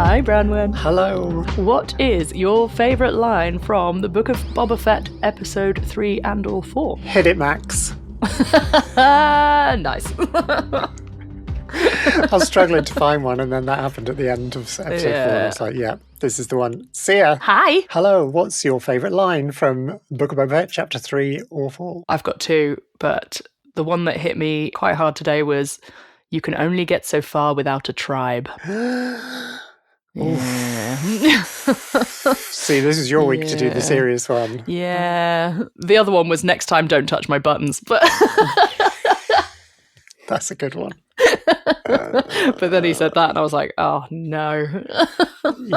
Hi, Branwen. Hello. What is your favourite line from the Book of Boba Fett, episode 3 and or 4? Hit it, Max. Nice. I was struggling to find one, and then that happened at the end of episode 4. And I was like, yeah, this is the one. Seah. Hi. Hello. What's your favourite line from Book of Boba Fett, chapter 3 or 4? I've got two, but the one that hit me quite hard today was, "You can only get so far without a tribe." Yeah. See, this is your week to do the serious one. Yeah. The other one was, "Next time, don't touch my buttons." But That's a good one. but then he said that, and I was like, "Oh no."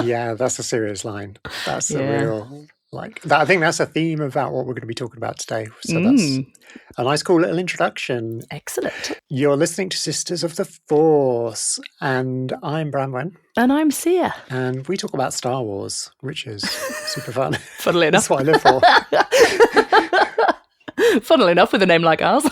Yeah, that's a serious line. That's a real, that. I think that's a theme about what we're going to be talking about today. So that's a nice, cool little introduction. Excellent. You're listening to Sisters of the Force, and I'm Branwen. And I'm Seah. And we talk about Star Wars, which is super fun. Funnily enough. That's what I live for. Funnily enough, with a name like ours.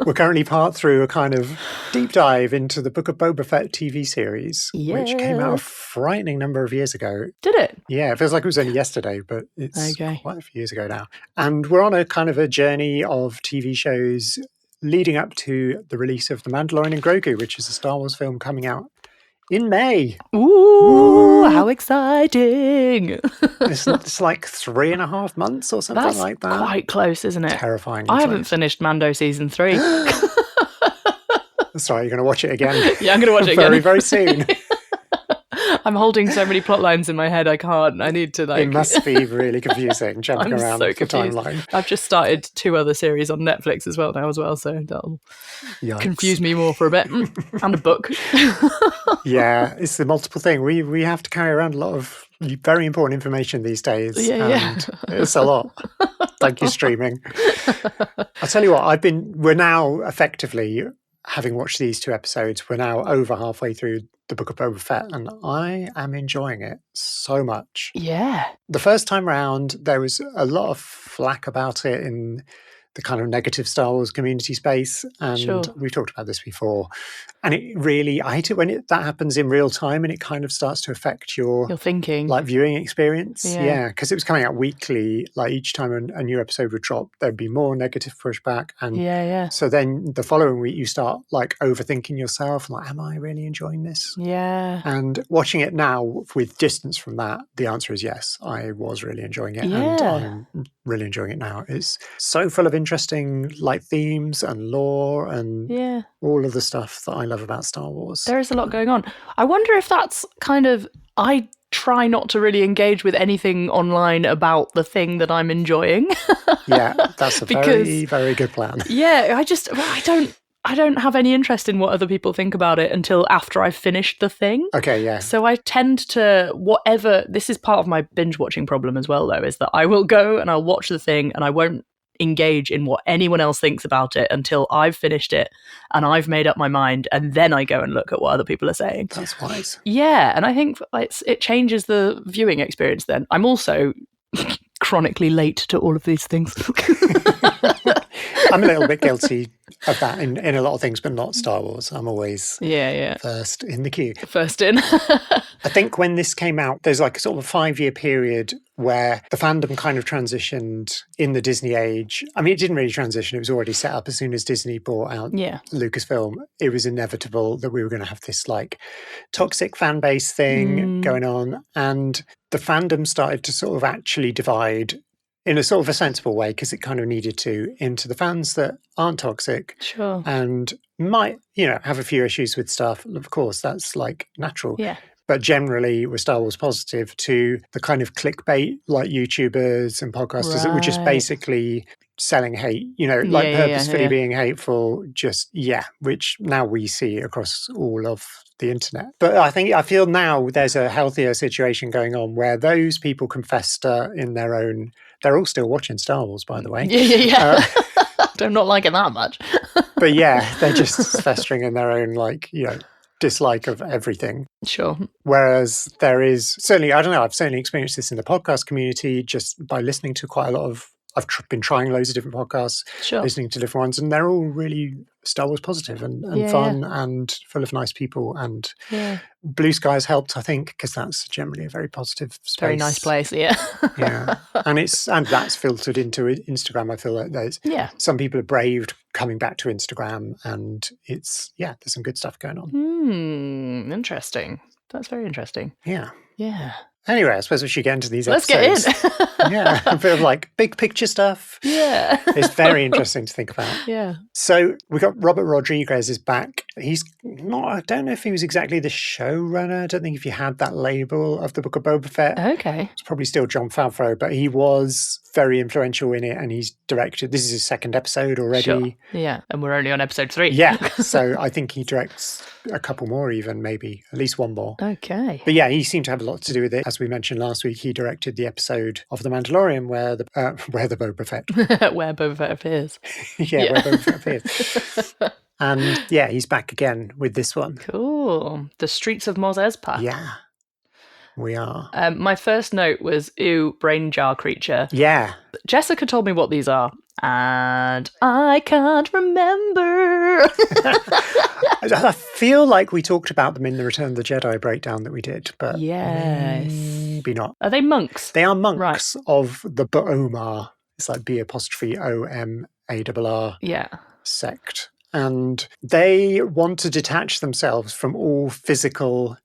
We're currently part through a kind of deep dive into the Book of Boba Fett TV series, which came out a frightening number of years ago. Did it? Yeah, it feels like it was only yesterday, but it's Okay. quite a few years ago now. And we're on a kind of a journey of TV shows leading up to the release of The Mandalorian and Grogu, which is a Star Wars film coming out in May. Ooh, how exciting. It's like 3.5 months or something That's like that. quite close, isn't it? Terrifying. I haven't finished Mando season 3. Sorry, you're going to watch it again. Yeah, I'm going to watch it again. Very, very soon. I'm holding so many plot lines in my head, I can't. I need to It must be really confusing jumping I'm around so the confused. timeline. I've just started 2 other series on Netflix as well, so that'll Yikes. confuse me more for a bit. And a book. Yeah, it's the multiple thing. We have to carry around a lot of very important information these days. Yeah. It's a lot. Thank you, streaming. I'll tell you what, we're now effectively, having watched these 2 episodes, we're now over halfway through the Book of Boba Fett, and I am enjoying it so much. Yeah. The first time round, there was a lot of flack about it in the kind of negative Star Wars community space, and we've talked about this before. And it really, I hate it when that happens in real time, and it kind of starts to affect your thinking, viewing experience. Yeah, because it was coming out weekly. Like each time a new episode would drop, there'd be more negative pushback, and so then the following week you start overthinking yourself, like, am I really enjoying this? Yeah. And watching it now with distance from that, the answer is yes. I was really enjoying it, and I'm really enjoying it now. It's so full of interesting themes and lore and all of the stuff that I love about Star Wars. There is a lot going on. I wonder if that's I try not to really engage with anything online about the thing that I'm enjoying. Yeah, that's a very, very good plan. Yeah, I don't have any interest in what other people think about it until after I've finished the thing. Okay, yeah. So I tend to, this is part of my binge watching problem as well, though, is that I will go and I'll watch the thing and I won't engage in what anyone else thinks about it until I've finished it and I've made up my mind, and then I go and look at what other people are saying. That's wise. Yeah, and I think it changes the viewing experience then. I'm also chronically late to all of these things. I'm a little bit guilty of that in a lot of things, but not Star Wars. I'm always first in the queue. First in. I think when this came out, there's a sort of a 5-year period where the fandom kind of transitioned in the Disney age. I mean, it didn't really transition. It was already set up as soon as Disney bought out Lucasfilm. It was inevitable that we were going to have this toxic fan base thing going on. And the fandom started to sort of actually divide in a sort of a sensible way, because it kind of needed to, into the fans that aren't toxic and might, have a few issues with stuff. Of course, that's natural. Yeah. But generally we're Star Wars positive, to the kind of clickbait YouTubers and podcasters that were just basically selling hate, purposefully being hateful, which now we see across all of the internet. But I feel now there's a healthier situation going on where those people can fester in their own. They're all still watching Star Wars, by the way. Yeah. I'm not liking that much. But they're just festering in their own dislike of everything. Sure. Whereas there is certainly, I don't know, I've certainly experienced this in the podcast community just by listening to quite a lot of I've been trying loads of different podcasts, listening to different ones, and they're all really Star Wars positive and fun and full of nice people. And Blue Sky has helped, I think, because that's generally a very positive space. Very nice place, yeah. And that's filtered into Instagram. I feel like there's some people have braved coming back to Instagram, and it's there's some good stuff going on. Interesting. That's very interesting. Yeah. Anyway, I suppose we should get into these episodes. Let's get in. A bit of like big picture stuff. Yeah. It's very interesting to think about. Yeah. So we got Robert Rodriguez is back. He's not, I don't know if he was exactly the showrunner. I don't think if you had that label of the Book of Boba Fett. Okay. It's probably still Jon Favreau, but he was very influential in it, and he's directed, this is his second episode already. Sure. Yeah. And we're only on episode 3. Yeah. So I think he directs a couple more even, maybe at least one more. Okay. But yeah, he seemed to have a lot to do with it. As we mentioned last week, he directed the episode of The Mandalorian where the Boba Fett. Where Boba Fett appears. Where Boba Fett appears. And he's back again with this one. Cool. The Streets of Mos Espa. Yeah. We are. My first note was, ew, brain jar creature. Yeah. Jessica told me what these are, and I can't remember. I feel like we talked about them in the Return of the Jedi breakdown that we did, but maybe not. Are they monks? They are monks of the B'omar. It's like B'Omar sect. And they want to detach themselves from all physical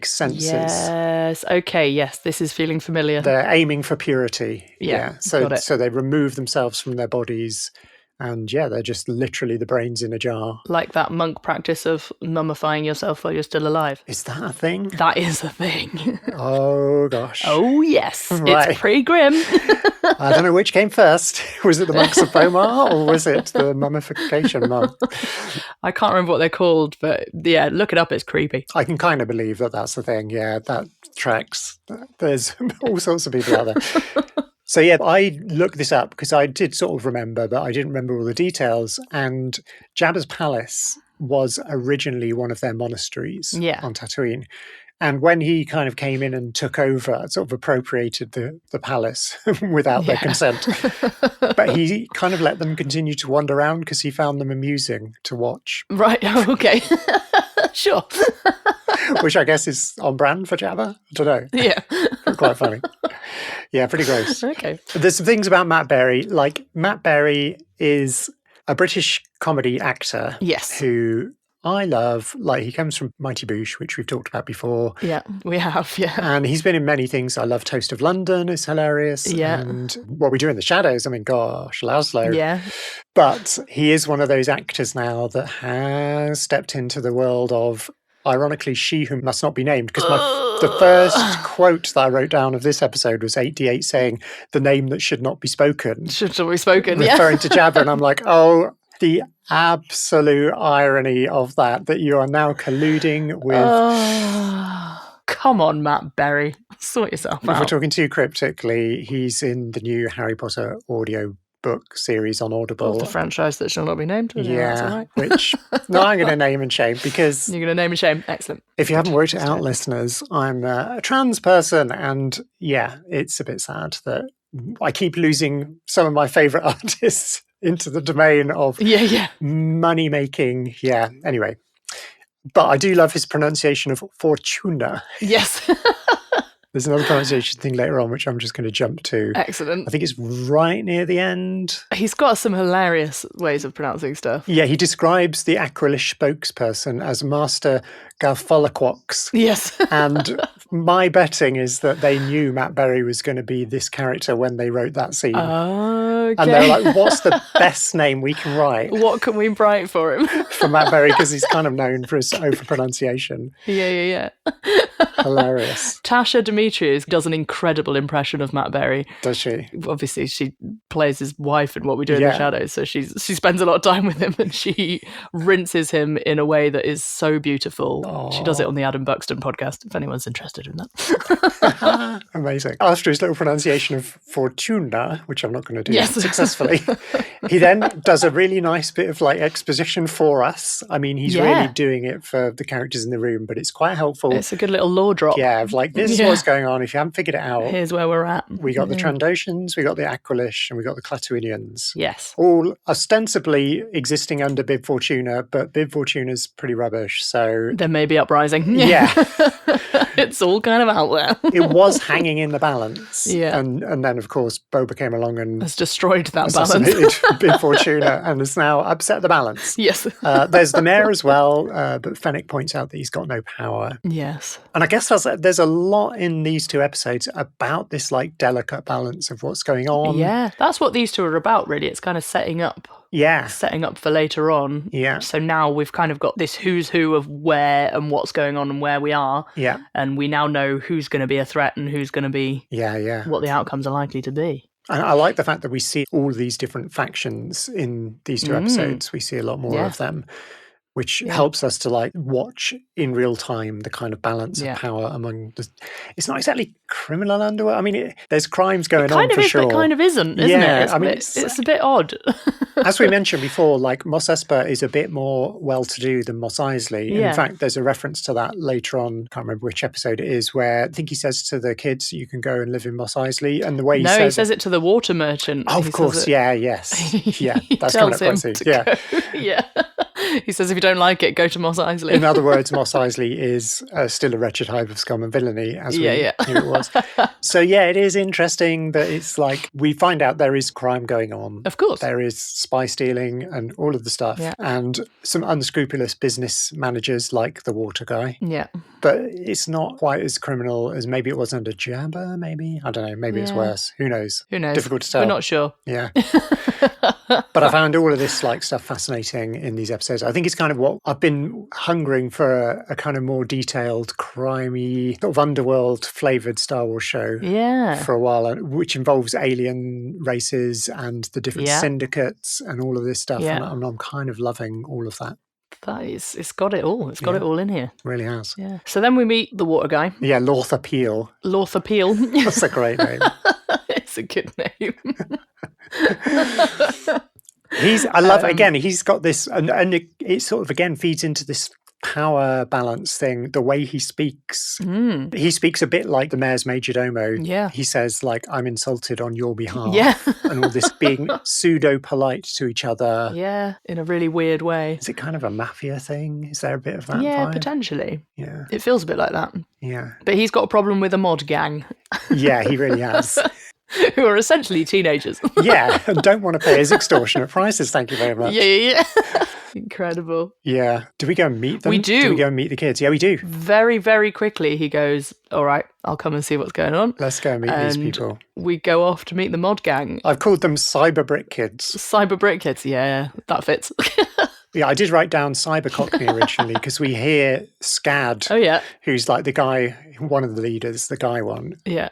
senses. Yes. Okay. Yes. This is feeling familiar. They're aiming for purity. Yeah. So they remove themselves from their bodies, and they're just literally the brains in a jar. Like that monk practice of mummifying yourself while you're still alive. Is that a thing? That is a thing. Oh gosh. Oh yes. Right. It's pretty grim. I don't know which came first. Was it the monks of B'Omar or was it the mummification monk? I can't remember what they're called, but look it up. It's creepy. I can kind of believe that that's the thing. Yeah, that tracks. There's all sorts of people out there. So I looked this up because I did sort of remember, but I didn't remember all the details. And Jabba's palace was originally one of their monasteries on Tatooine. And when he kind of came in and took over, sort of appropriated the palace without their consent. But he kind of let them continue to wander around because he found them amusing to watch. Right, okay. Sure. Which I guess is on brand for Jabba. I don't know. Yeah. Quite funny. Yeah, pretty gross. Okay. There's some things about Matt Berry. Like, Matt Berry is a British comedy actor. Yes. Who I love. Like, he comes from Mighty Boosh, which we've talked about before. Yeah, we have, And he's been in many things. I love Toast of London. It's hilarious. Yeah. And What We Do in the Shadows. I mean, gosh, Laszlo. Yeah. But he is one of those actors now that has stepped into the world of, ironically, She Who Must Not Be Named. Because the first quote that I wrote down of this episode was 8D8 saying, the name that should not be spoken. Should not be spoken, referring to Jabba. And I'm like, oh, the absolute irony of that you are now colluding with... Come on, Matt Berry. Sort yourself out. If we're talking too cryptically, he's in the new Harry Potter audio book series on Audible. Of the franchise that shall not be named. Yeah, which no, I'm going to name and shame because... You're going to name and shame. Excellent. If you haven't worked it out, listeners, I'm a trans person, and it's a bit sad that I keep losing some of my favourite artists into the domain of money making. Yeah, anyway. But I do love his pronunciation of Fortuna. Yes. There's another pronunciation thing later on, which I'm just going to jump to. Excellent. I think it's right near the end. He's got some hilarious ways of pronouncing stuff. Yeah, he describes the Acrylish spokesperson as Master Galfalaquox. Yes. And my betting is that they knew Matt Berry was going to be this character when they wrote that scene. Okay. And they're like, what's the best name we can write? What can we write for him? For Matt Berry, because he's kind of known for his overpronunciation. Yeah. Hilarious. Tasha Demetrius does an incredible impression of Matt Berry. Does she? Obviously, she plays his wife in What We Do in the Shadows, so she spends a lot of time with him, and she rinses him in a way that is so beautiful. Aww. She does it on the Adam Buxton podcast, if anyone's interested in that. Amazing. After his little pronunciation of Fortuna, which I'm not going to do successfully, he then does a really nice bit of exposition for us. I mean, he's really doing it for the characters in the room, but it's quite helpful. It's a good little law drop. Yeah, of like, this is what's going on. If you haven't figured it out, here's where we're at. We got the Trandoshans, we got the Aqualish, and we got the Klatooinians. Yes. All ostensibly existing under Bib Fortuna, but Bib Fortuna's pretty rubbish, so... There may be uprising. Yeah. It's all kind of out there. It was hanging in the balance. Yeah. And then, of course, Boba came along and... has destroyed that balance. Bib Fortuna and has now upset the balance. Yes. There's the mayor as well, but Fennec points out that he's got no power. Yes. And I guess there's a lot in these two episodes about this like delicate balance of what's going on. Yeah, that's what these two are about, really. It's kind of setting up for later on. Yeah. So now we've kind of got this who's who of where and what's going on and where we are. Yeah. And we now know who's going to be a threat and who's going to be what the outcomes are likely to be. And I like the fact that we see all these different factions in these two episodes. We see a lot more of them, which helps us to like watch in real time the kind of balance of power among it's not exactly criminal underworld. I mean, there's crimes going on for sure. It kind of isn't, isn't it? It's a bit odd. As we mentioned before, like Mos Espa is a bit more well-to-do than Mos Eisley. Yeah. In fact, there's a reference to that later on. Can't remember which episode it is, where I think he says to the kids, "You can go and live in Mos Eisley." And the way he says it to the water merchant. Oh, of course, yes, yeah, that's coming up quite soon. Yeah, yeah. He says, if you don't like it, go to Mos Eisley. In other words, Mos Eisley is still a wretched hive of scum and villainy, as we knew it was. So, yeah, it is interesting that it's like we find out there is crime going on. Of course. There is spy stealing and all of the stuff. Yeah. And some unscrupulous business managers like the water guy. Yeah. But it's not quite as criminal as maybe it was under Jabba, maybe? I don't know. Maybe it's worse. Who knows? Who knows? Difficult to tell. We're not sure. Yeah. But I found all of this like stuff fascinating in these episodes. I think it's kind of what I've been hungering for, a kind of more detailed, crimey, sort of underworld flavoured Star Wars show for a while, which involves alien races and the different syndicates and all of this stuff. Yeah. And I'm kind of loving all of that. It's got it all. It's got it all in here. Really has. Yeah. So then we meet the water guy. Yeah, Lortha Peel. Lortha Peel. That's a great name. It's a good name. I love again, he's got this, and it sort of again feeds into this power balance thing, the way he speaks. He speaks a bit like the mayor's majordomo. Yeah. He says, like, I'm insulted on your behalf. Yeah. And all this being pseudo-polite to each other. Yeah, in a really weird way. Is it kind of a mafia thing? Is there a bit of that Yeah, vibe? Potentially. Yeah. It feels a bit like that. Yeah. But he's got a problem with a mod gang. Yeah, he really has. Who are essentially teenagers. Yeah, and don't want to pay his extortionate prices, thank you very much. Yeah. Incredible. Yeah. Do we go and meet them? We do. Do we go and meet the kids? Yeah, we do. Very, very quickly he goes, all right, I'll come and see what's going on. Let's go and meet these people. We go off to meet the mod gang. I've called them Cyber Brick Kids. Cyber Brick Kids, yeah, that fits. Yeah, I did write down Cyber Cockney originally because we hear Scad, who's like the guy, one of the leaders, the guy one. Yeah.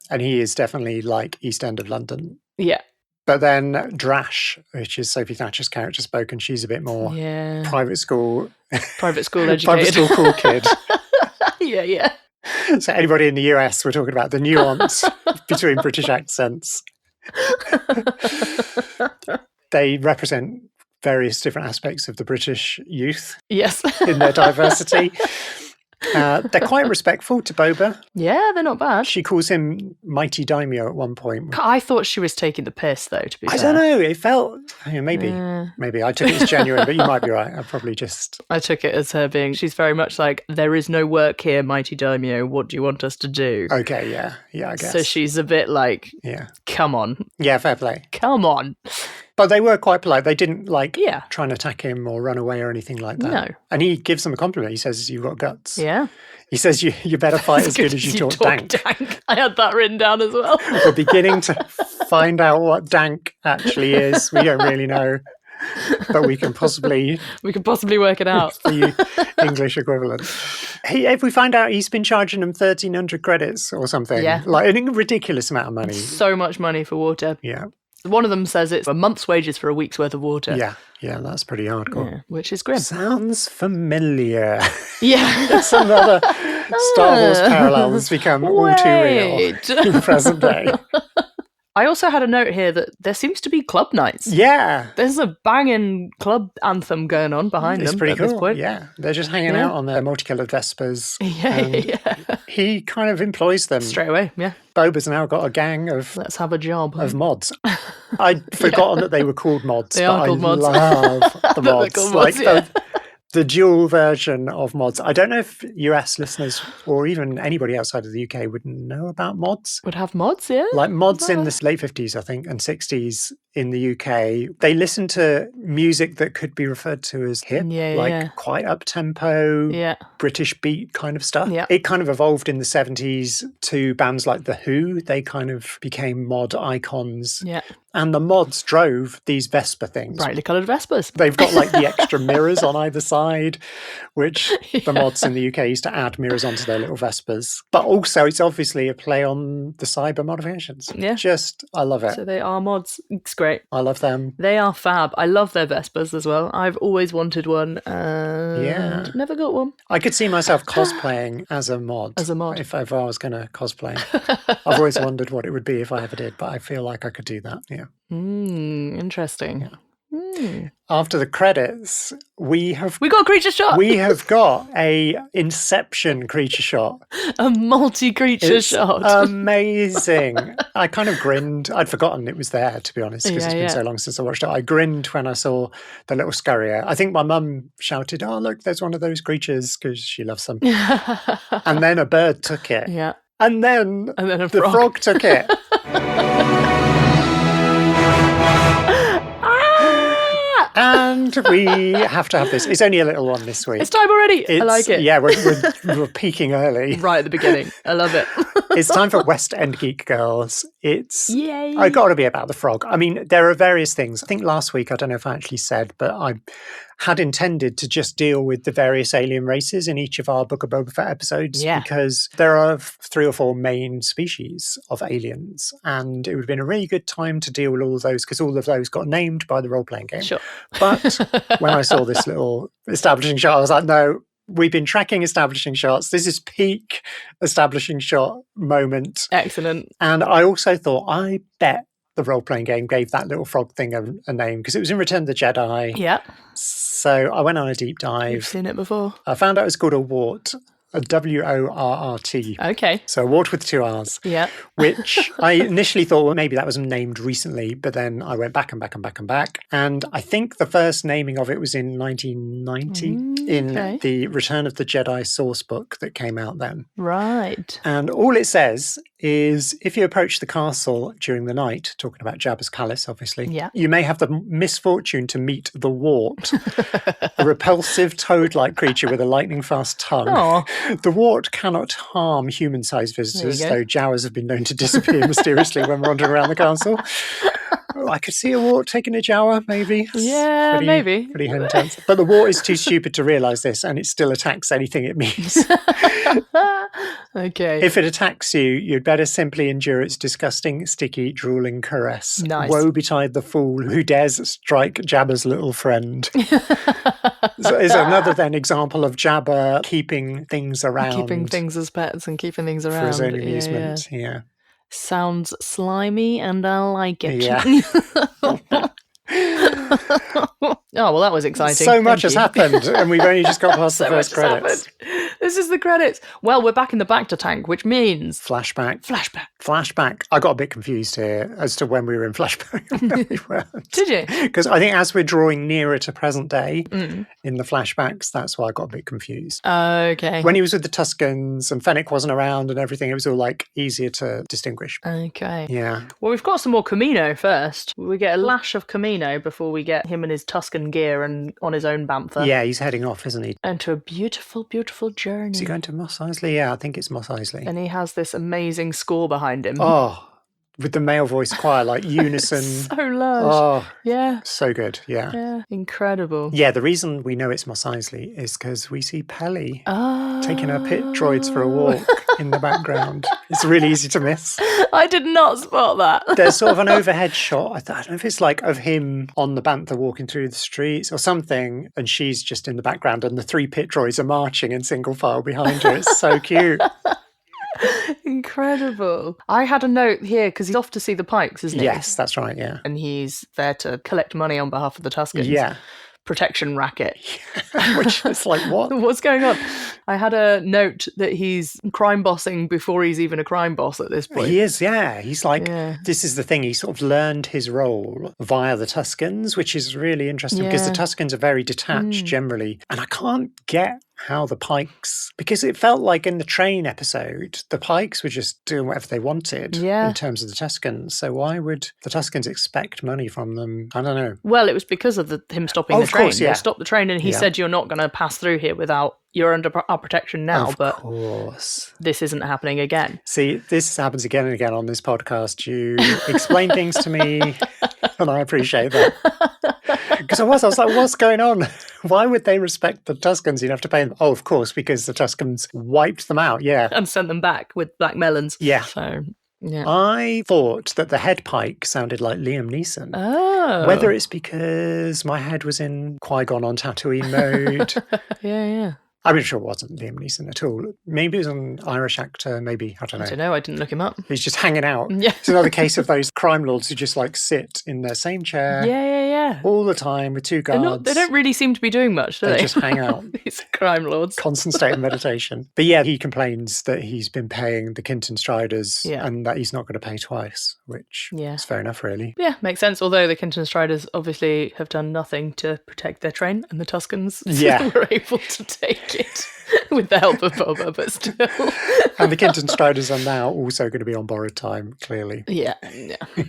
And he is definitely like East End of London. Yeah. But then Drash, which is Sophie Thatcher's character spoken, she's a bit more private school educated. Private school cool kid. Yeah. So anybody in the US, we're talking about the nuance between British accents. They represent various different aspects of the British youth. Yes. In their diversity. They're quite respectful to Boba. Yeah, they're not bad. She calls him Mighty Daimyo at one point. I thought she was taking the piss, though, to be fair. I don't know. It felt... maybe I took it as genuine, but you might be right. I took it as her being... She's very much like, there is no work here, Mighty Daimyo. What do you want us to do? Okay, yeah. Yeah, I guess. So she's a bit like, come on. Yeah, fair play. Come on. But they were quite polite. They didn't try and attack him or run away or anything like that. No. And he gives them a compliment. He says, you've got guts. Yeah. He says, you better fight as good as you talk dank. I had that written down as well. We're beginning to find out what dank actually is. We don't really know. But we can possibly work it out. The English equivalent. If we find out he's been charging them 1,300 credits or something. Yeah. Like a ridiculous amount of money. So much money for water. Yeah. One of them says it's a month's wages for a week's worth of water. Yeah, that's pretty hardcore. Yeah, which is grim. Sounds familiar. Yeah. Some other Star Wars parallels become all too real in present day. I also had a note here that there seems to be club nights. Yeah. There's a banging club anthem going on behind them. It's pretty cool. This point. Yeah. They're just hanging out on their multicoloured Vespers. Yeah. He kind of employs them. Straight away, yeah. Boba's now got a gang of... Let's have a job. Of mods. I'd forgotten that they were called mods, they are called mods. Love the mods. Called mods, the dual version of mods. I don't know if US listeners or even anybody outside of the UK would know about mods. Would have mods, yeah? Like mods in the late 50s, I think, and 60s in the UK. They listened to music that could be referred to as hip, quite up-tempo, British beat kind of stuff. Yeah. It kind of evolved in the 70s to bands like The Who. They kind of became mod icons. Yeah. And the mods drove these Vespa things. Brightly coloured Vespas. They've got like the extra mirrors on either side, which the mods in the UK used to add mirrors onto their little Vespas. But also it's obviously a play on the cyber modifications. Yeah. I love it. So they are mods. It's great. I love them. They are fab. I love their Vespas as well. I've always wanted one and never got one. I could see myself cosplaying as a mod. If ever I was going to cosplay. I've always wondered what it would be if I ever did, but I feel like I could do that. Yeah. Interesting. Yeah. After the credits, we got a creature shot. We have got a Inception creature shot. A multi-creature shot. Amazing. I kind of grinned. I'd forgotten it was there, to be honest, because it's been so long since I watched it. I grinned when I saw the little scurrier. I think my mum shouted, "Oh, look, there's one of those creatures," because she loves them. And then a bird took it. Yeah. And then the frog took it. And we have to have this. It's only a little one this week. It's time already. I like it. Yeah, we're peaking early. Right at the beginning. I love it. It's time for End Geek Girls. Yay. I got to be about the frog. I mean, there are various things. I think last week, I don't know if I actually said, but I had intended to just deal with the various alien races in each of our Book of Boba Fett episodes because there are 3 or 4 main species of aliens, and it would have been a really good time to deal with all of those because all of those got named by the role-playing game. Sure. But when I saw this little establishing shot, I was like, no, we've been tracking establishing shots. This is peak establishing shot moment. Excellent. And I also thought, I bet the role-playing game gave that little frog thing a name because it was in Return of the Jedi. Yeah. So I went on a deep dive. You've seen it before. I found out it was called a wart. A WORRT. Okay. So a wart with 2 R's. Yeah. Which I initially thought, well, maybe that was named recently, but then I went back and back and back and back. And I think the first naming of it was in 1990 in the Return of the Jedi source book that came out then. Right. And all it says is if you approach the castle during the night, talking about Jabba's palace, obviously, you may have the misfortune to meet the wart, a repulsive toad-like creature with a lightning-fast tongue. Aww. The wart cannot harm human-sized visitors, though Jawas have been known to disappear mysteriously when wandering around the castle. I could see a wart taking a Jawa, maybe. Yeah, maybe. Pretty intense. But the wart is too stupid to realise this, and it still attacks anything it meets. Okay. If it attacks you, you'd better simply endure its disgusting, sticky, drooling caress. Nice. Woe betide the fool who dares strike Jabba's little friend. So is another then example of Jabba keeping things around. Keeping things as pets and keeping things around. For his own amusement, yeah. Sounds slimy and I like it. Yeah. Oh, well, that was exciting. So much has happened, and we've only just got past the first credits. This is the credits. Well, we're back in the Bacta tank, which means... Flashback. I got a bit confused here as to when we were in flashback. No, we weren't. Did you? Because I think as we're drawing nearer to present day in the flashbacks, that's why I got a bit confused. Okay. When he was with the Tuscans and Fennec wasn't around and everything, it was all like easier to distinguish. Okay. Yeah. Well, we've got some more Camino first. We get a lash of Camino before we get him in his Tuscan gear and on his own bantha. Yeah, he's heading off, isn't he? Into a beautiful, beautiful journey. Is he going to Mos Eisley? Yeah, I think it's Mos Eisley. And he has this amazing score behind him. Oh, with the male voice choir, like unison. So lush. Oh, yeah. So good, yeah. Yeah, incredible. Yeah, the reason we know it's Mos Eisley is because we see Pelly taking her pit droids for a walk in the background. It's really easy to miss. I did not spot that. There's sort of an overhead shot. I don't know if it's like of him on the bantha walking through the streets or something, and she's just in the background and the 3 pit droids are marching in single file behind her. It's so cute. Incredible. I had a note here because he's off to see the Pikes, isn't he? Yes, that's right, yeah. And he's there to collect money on behalf of the Tuskens. Yeah. Protection racket. Which is like, what? What's going on? I had a note that he's crime bossing before he's even a crime boss at this point. He is, yeah. He's like, this is the thing. He sort of learned his role via the Tuskens, which is really interesting because the Tuskens are very detached generally. And I can't get how the Pikes, because it felt like in the train episode, the Pikes were just doing whatever they wanted in terms of the Tuskens. So why would the Tuskens expect money from them? I don't know. Well, it was because of him stopping the train. Course, They stopped the train and he said, you're not going to pass through here without, you're under our protection now. Of course. This isn't happening again. See, this happens again and again on this podcast. You explain things to me and I appreciate that. Because I was like, what's going on? Why would they respect the Tuskens? You'd have to pay them. Oh, of course, because the Tuskens wiped them out, and sent them back with black melons. Yeah. So, yeah. I thought that the head Pike sounded like Liam Neeson. Oh. Whether it's because my head was in Qui-Gon on Tatooine mode. Yeah. I'm sure it wasn't Liam Neeson at all. Maybe it was an Irish actor, maybe. I don't know. I don't know. I didn't look him up. He's just hanging out. Yeah. It's another case of those crime lords who just like sit in their same chair. Yeah. All the time with two guards. They don't really seem to be doing much, do they? They just hang out. These crime lords. Constant state of meditation. But yeah, he complains that he's been paying the Kinton Striders and that he's not going to pay twice, which is fair enough, really. Yeah, makes sense. Although the Kinton Striders obviously have done nothing to protect their train and the Tuskens were able to take it. With the help of Boba, but still. And the Kinton Striders are now also going to be on borrowed time, clearly. Yeah,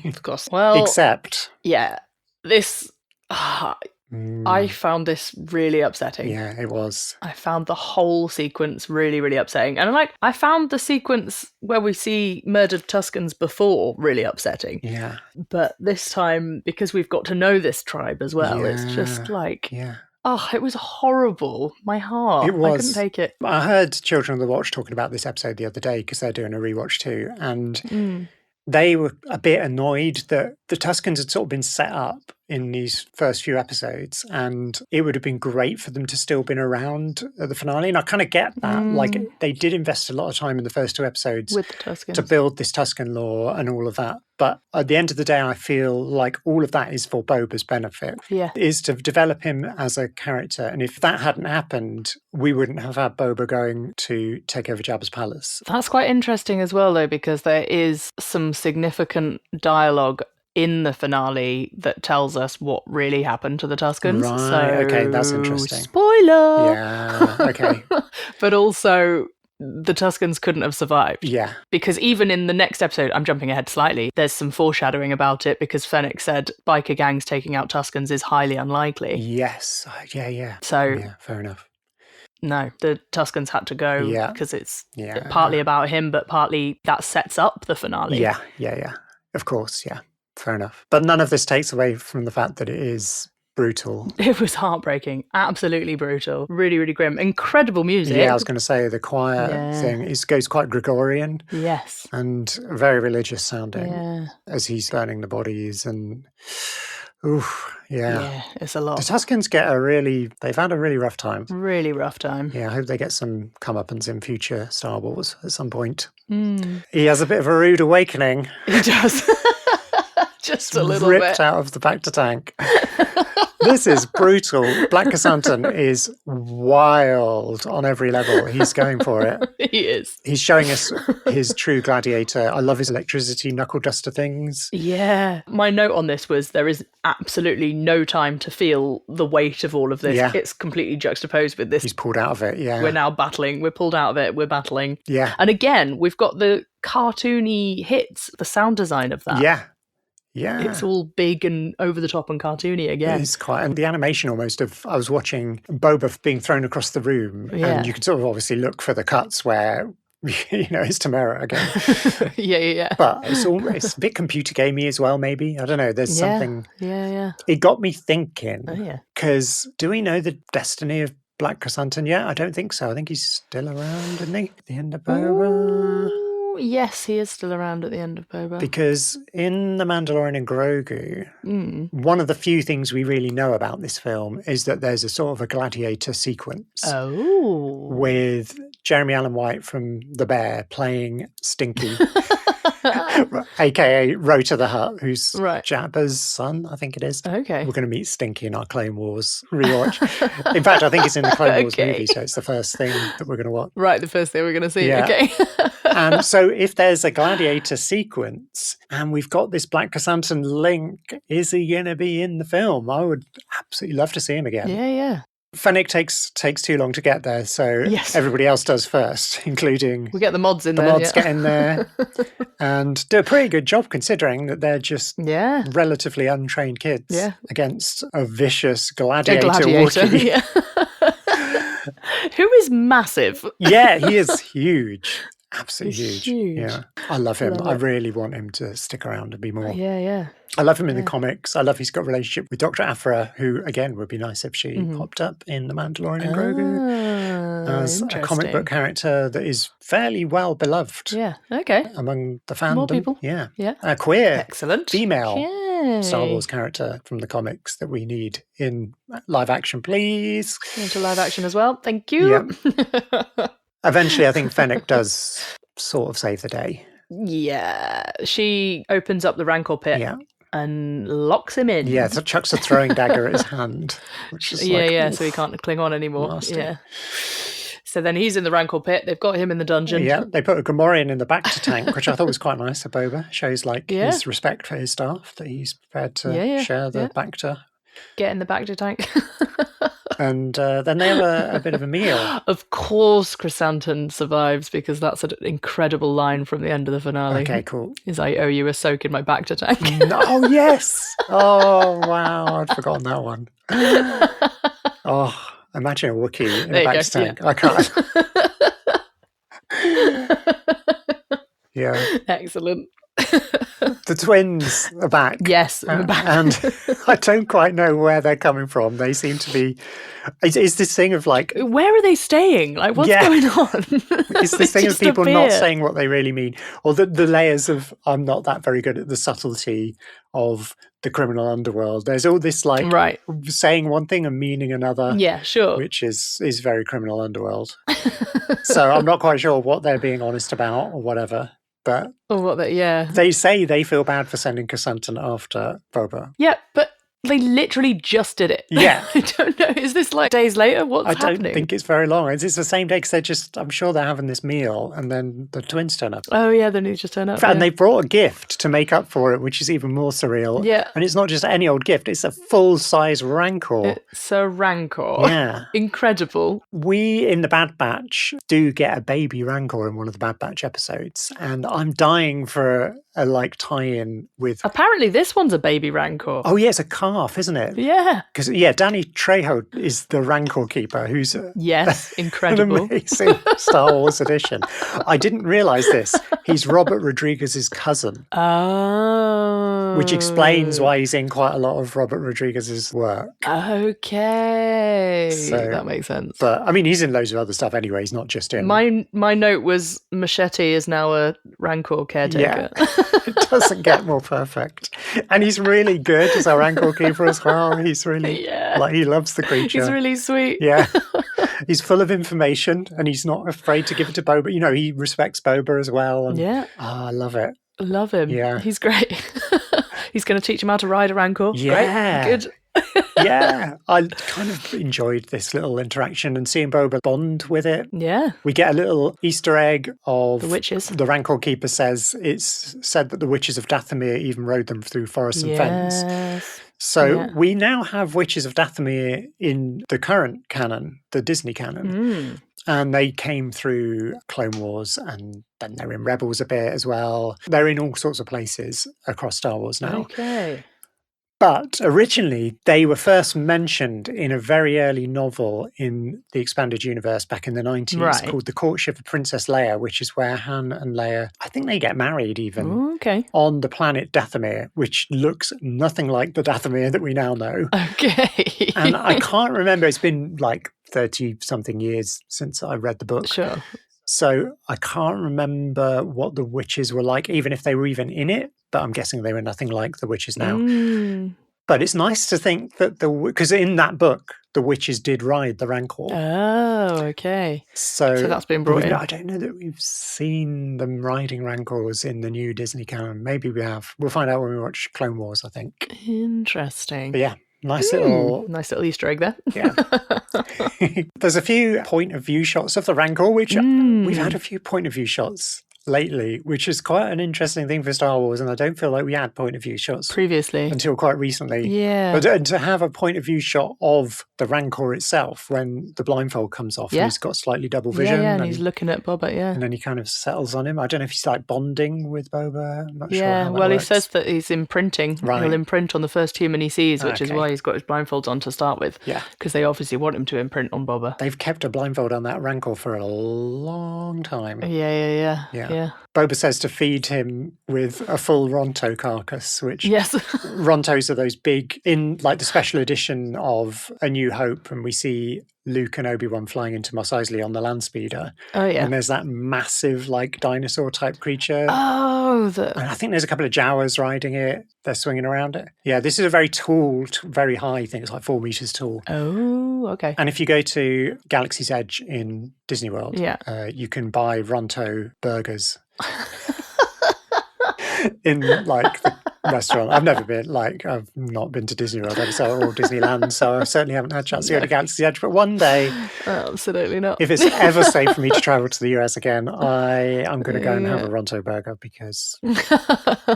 of course. Well, except... Yeah, this... I found this really upsetting. Yeah, it was. I found the whole sequence really, really upsetting. And I found the sequence where we see murdered Tuskens before really upsetting. Yeah. But this time, because we've got to know this tribe as well, it's just like... Yeah. Oh, it was horrible. My heart. It was. I couldn't take it. I heard Children of the Watch talking about this episode the other day because they're doing a rewatch too. And they were a bit annoyed that the Tuskens had sort of been set up in these first few episodes and it would have been great for them to still been around at the finale. And I kind of get that. Like, they did invest a lot of time in the first two episodes with the Tuskens to build this Tusken lore and all of that. But at the end of the day, I feel like all of that is for Boba's benefit. Yeah. Is to develop him as a character. And if that hadn't happened, we wouldn't have had Boba going to take over Jabba's palace. That's quite interesting as well, though, because there is some significant dialogue in the finale that tells us what really happened to the Tuskens. Right, so, okay, that's interesting. Spoiler! Yeah, okay. But also... the Tuskens couldn't have survived. Yeah. Because even in the next episode, I'm jumping ahead slightly, there's some foreshadowing about it because Fennec said biker gangs taking out Tuskens is highly unlikely. Yes. Yeah. So... yeah, fair enough. No, the Tuskens had to go because it's Yeah. partly about him, but partly that sets up the finale. Yeah. Of course, yeah. Fair enough. But none of this takes away from the fact that it is brutal. It was heartbreaking. Absolutely brutal. Really, really grim. Incredible music. Yeah, I was going to say the choir thing goes quite Gregorian. Yes. And very religious sounding as he's burning the bodies and... oof, yeah, it's a lot. The Tuskens they've had a really rough time. Really rough time. Yeah, I hope they get some comeuppance in future Star Wars at some point. He has a bit of a rude awakening. He does. Just a little bit. Ripped out of the back to tank. This is brutal. Black Krrsantan is wild on every level. He's going for it. He is. He's showing us his true gladiator. I love his electricity knuckle duster things. Yeah. My note on this was there is absolutely no time to feel the weight of all of this. Yeah. It's completely juxtaposed with this. He's pulled out of it, yeah. We're now battling. We're pulled out of it. We're battling. Yeah. And again, we've got the cartoony hits, the sound design of that. Yeah. It's all big and over the top and cartoony again. It's quite, and the animation almost of, I was watching Boba being thrown across the room and you could sort of obviously look for the cuts where, it's Tamara again. Yeah. But it's a bit computer gamey as well, maybe. I don't know. There's something. Yeah. It got me thinking. Oh, yeah. Because do we know the destiny of Black Krrsantan yet? I don't think so. I think he's still around, isn't he? At the end of Boba. Yes, he is still around at the end of Boba. Because in The Mandalorian and Grogu, one of the few things we really know about this film is that there's a sort of a gladiator sequence. Oh. With Jeremy Allen White from The Bear playing Stinky, aka Rota the Hutt, who's Jabba's son, I think it is. Okay. We're going to meet Stinky in our Clone Wars rewatch. In fact, I think it's in the Clone Wars movie, so it's the first thing that we're going to watch. Right, the first thing we're going to see. Yeah. Okay. And so if there's a gladiator sequence and we've got this Black Krrsantan link, is he going to be in the film? I would absolutely love to see him again. Yeah. Fennec takes too long to get there, so everybody else does first, including... We get the mods in there. The mods get in there and do a pretty good job considering that they're just relatively untrained kids against a vicious gladiator. Wookiee. Who is massive. Yeah, he is huge. Absolutely huge. Yeah, I love him. I really want him to stick around and be more. Yeah. I love him in the comics. I love he's got a relationship with Dr. Aphra, who, again, would be nice if she popped up in The Mandalorian and Grogu as a comic book character that is fairly well beloved. Yeah, okay. Among the fandom. More people. Yeah. A queer. Excellent. Female Star Wars character from the comics that we need in live action, please. Into live action as well. Thank you. Yep. Eventually, I think Fennec does sort of save the day. Yeah. She opens up the Rancor pit and locks him in. Yeah, so chucks a throwing dagger at his hand. Which is so he can't cling on anymore. Nasty. Yeah. So then he's in the Rancor pit. They've got him in the dungeon. Yeah, they put a Gamorrean in the Bacta tank, which I thought was quite nice of Boba. Shows his respect for his staff, that he's prepared to share the Bacta. Get in the Bacta tank. And then they have a bit of a meal. Of course Krrsantan survives, because that's an incredible line from the end of the finale. Okay, cool. Is I owe you a soak in my Bacta tank. Oh, yes. Oh, wow. I'd forgotten that one. Oh, imagine a Wookiee in a Bacta tank. Yeah. I can't. Yeah. Excellent. The twins are back. Yes, they're back. And I don't quite know where they're coming from. They seem to be... It's this thing of like... Where are they staying? Like, what's going on? It's this thing of people not saying what they really mean. Or the layers of... I'm not that very good at the subtlety of the criminal underworld. There's all this like... saying one thing and meaning another. Yeah, sure. Which is very criminal underworld. So I'm not quite sure what they're being honest about or whatever. But they say they feel bad for sending Krrsantan after Boba. Yeah, but they literally just did it. Yeah. I don't know. Is this like days later? What's happening? I don't think it's very long. It's the same day because they're just, I'm sure they're having this meal and then the twins turn up. Oh, yeah, then they just turn up. And they brought a gift to make up for it, which is even more surreal. Yeah. And it's not just any old gift, it's a full-size Rancor. It's a Rancor. Yeah. Incredible. We, in the Bad Batch, do get a baby Rancor in one of the Bad Batch episodes. And I'm dying for a like tie-in with... Apparently this one's a baby Rancor. Oh, yeah, it's a calf, isn't it? Yeah. Because, Danny Trejo is the Rancor keeper, who's incredible. An amazing Star Wars edition. I didn't realise this. He's Robert Rodriguez's cousin. Oh. Which explains why he's in quite a lot of Robert Rodriguez's work. Okay. So, that makes sense. But, I mean, he's in loads of other stuff anyway. He's not just in... My note was Machete is now a Rancor caretaker. Yeah. It doesn't get more perfect. And he's really good as our Rancor keeper as well. He's really, he loves the creature. He's really sweet. Yeah. He's full of information and he's not afraid to give it to Boba. You know, he respects Boba as well. And, I love it. Love him. Yeah. He's great. He's going to teach him how to ride a Rancor. Yeah. Great. Good. Yeah, I kind of enjoyed this little interaction and seeing Boba bond with it. Yeah. We get a little Easter egg of... The witches. The Rancor Keeper says it's said that the witches of Dathomir even rode them through forest and fens. So we now have witches of Dathomir in the current canon, the Disney canon. And they came through Clone Wars and then they're in Rebels a bit as well. They're in all sorts of places across Star Wars now. Okay. But originally, they were first mentioned in a very early novel in the Expanded Universe back in the 90s called The Courtship of Princess Leia, which is where Han and Leia, I think they get married even, on the planet Dathomir, which looks nothing like the Dathomir that we now know. Okay. And I can't remember, it's been like 30-something years since I read the book. Sure. So I can't remember what the witches were like, even if they were even in it. But I'm guessing they were nothing like the witches now. But it's nice to think that because in that book, the witches did ride the Rancor. Oh, okay. So that's been brought in. I don't know that we've seen them riding Rancors in the new Disney canon. Maybe we have. We'll find out when we watch Clone Wars, I think. Interesting. But yeah, nice little Easter egg there. Yeah. There's a few point of view shots of the Rancor, which we've had a few point of view shots lately, which is quite an interesting thing for Star Wars, and I don't feel like we had point of view shots previously until quite recently. Yeah. But to have a point of view shot of the Rancor itself when the blindfold comes off and he's got slightly double vision. Yeah, and he's looking at Boba, and then he kind of settles on him. I don't know if he's like bonding with Boba. I'm not sure how that well, works. he says that he's imprinting. Right. He'll imprint on the first human he sees, which is why he's got his blindfolds on to start with. Yeah. Because they obviously want him to imprint on Boba. They've kept a blindfold on that Rancor for a long time. Yeah. Boba says to feed him with a full Ronto carcass, which Rontos are those big, in like the special edition of A New Hope, and we see Luke and Obi-Wan flying into Mos Eisley on the land speeder. Oh, yeah. And there's that massive like dinosaur type creature. Oh, and I think there's a couple of Jawas riding it. They're swinging around it. Yeah, this is a very tall, very high thing. It's like 4 meters tall. Oh, okay. And if you go to Galaxy's Edge in Disney World, you can buy Ronto burgers. In like the restaurant. I've never been, I've not been to Disney World or Disneyland, so I certainly haven't had a chance to go to Galaxy's Edge. But one day, absolutely not. If it's ever safe for me to travel to the US again, I'm going to go and have a Ronto burger because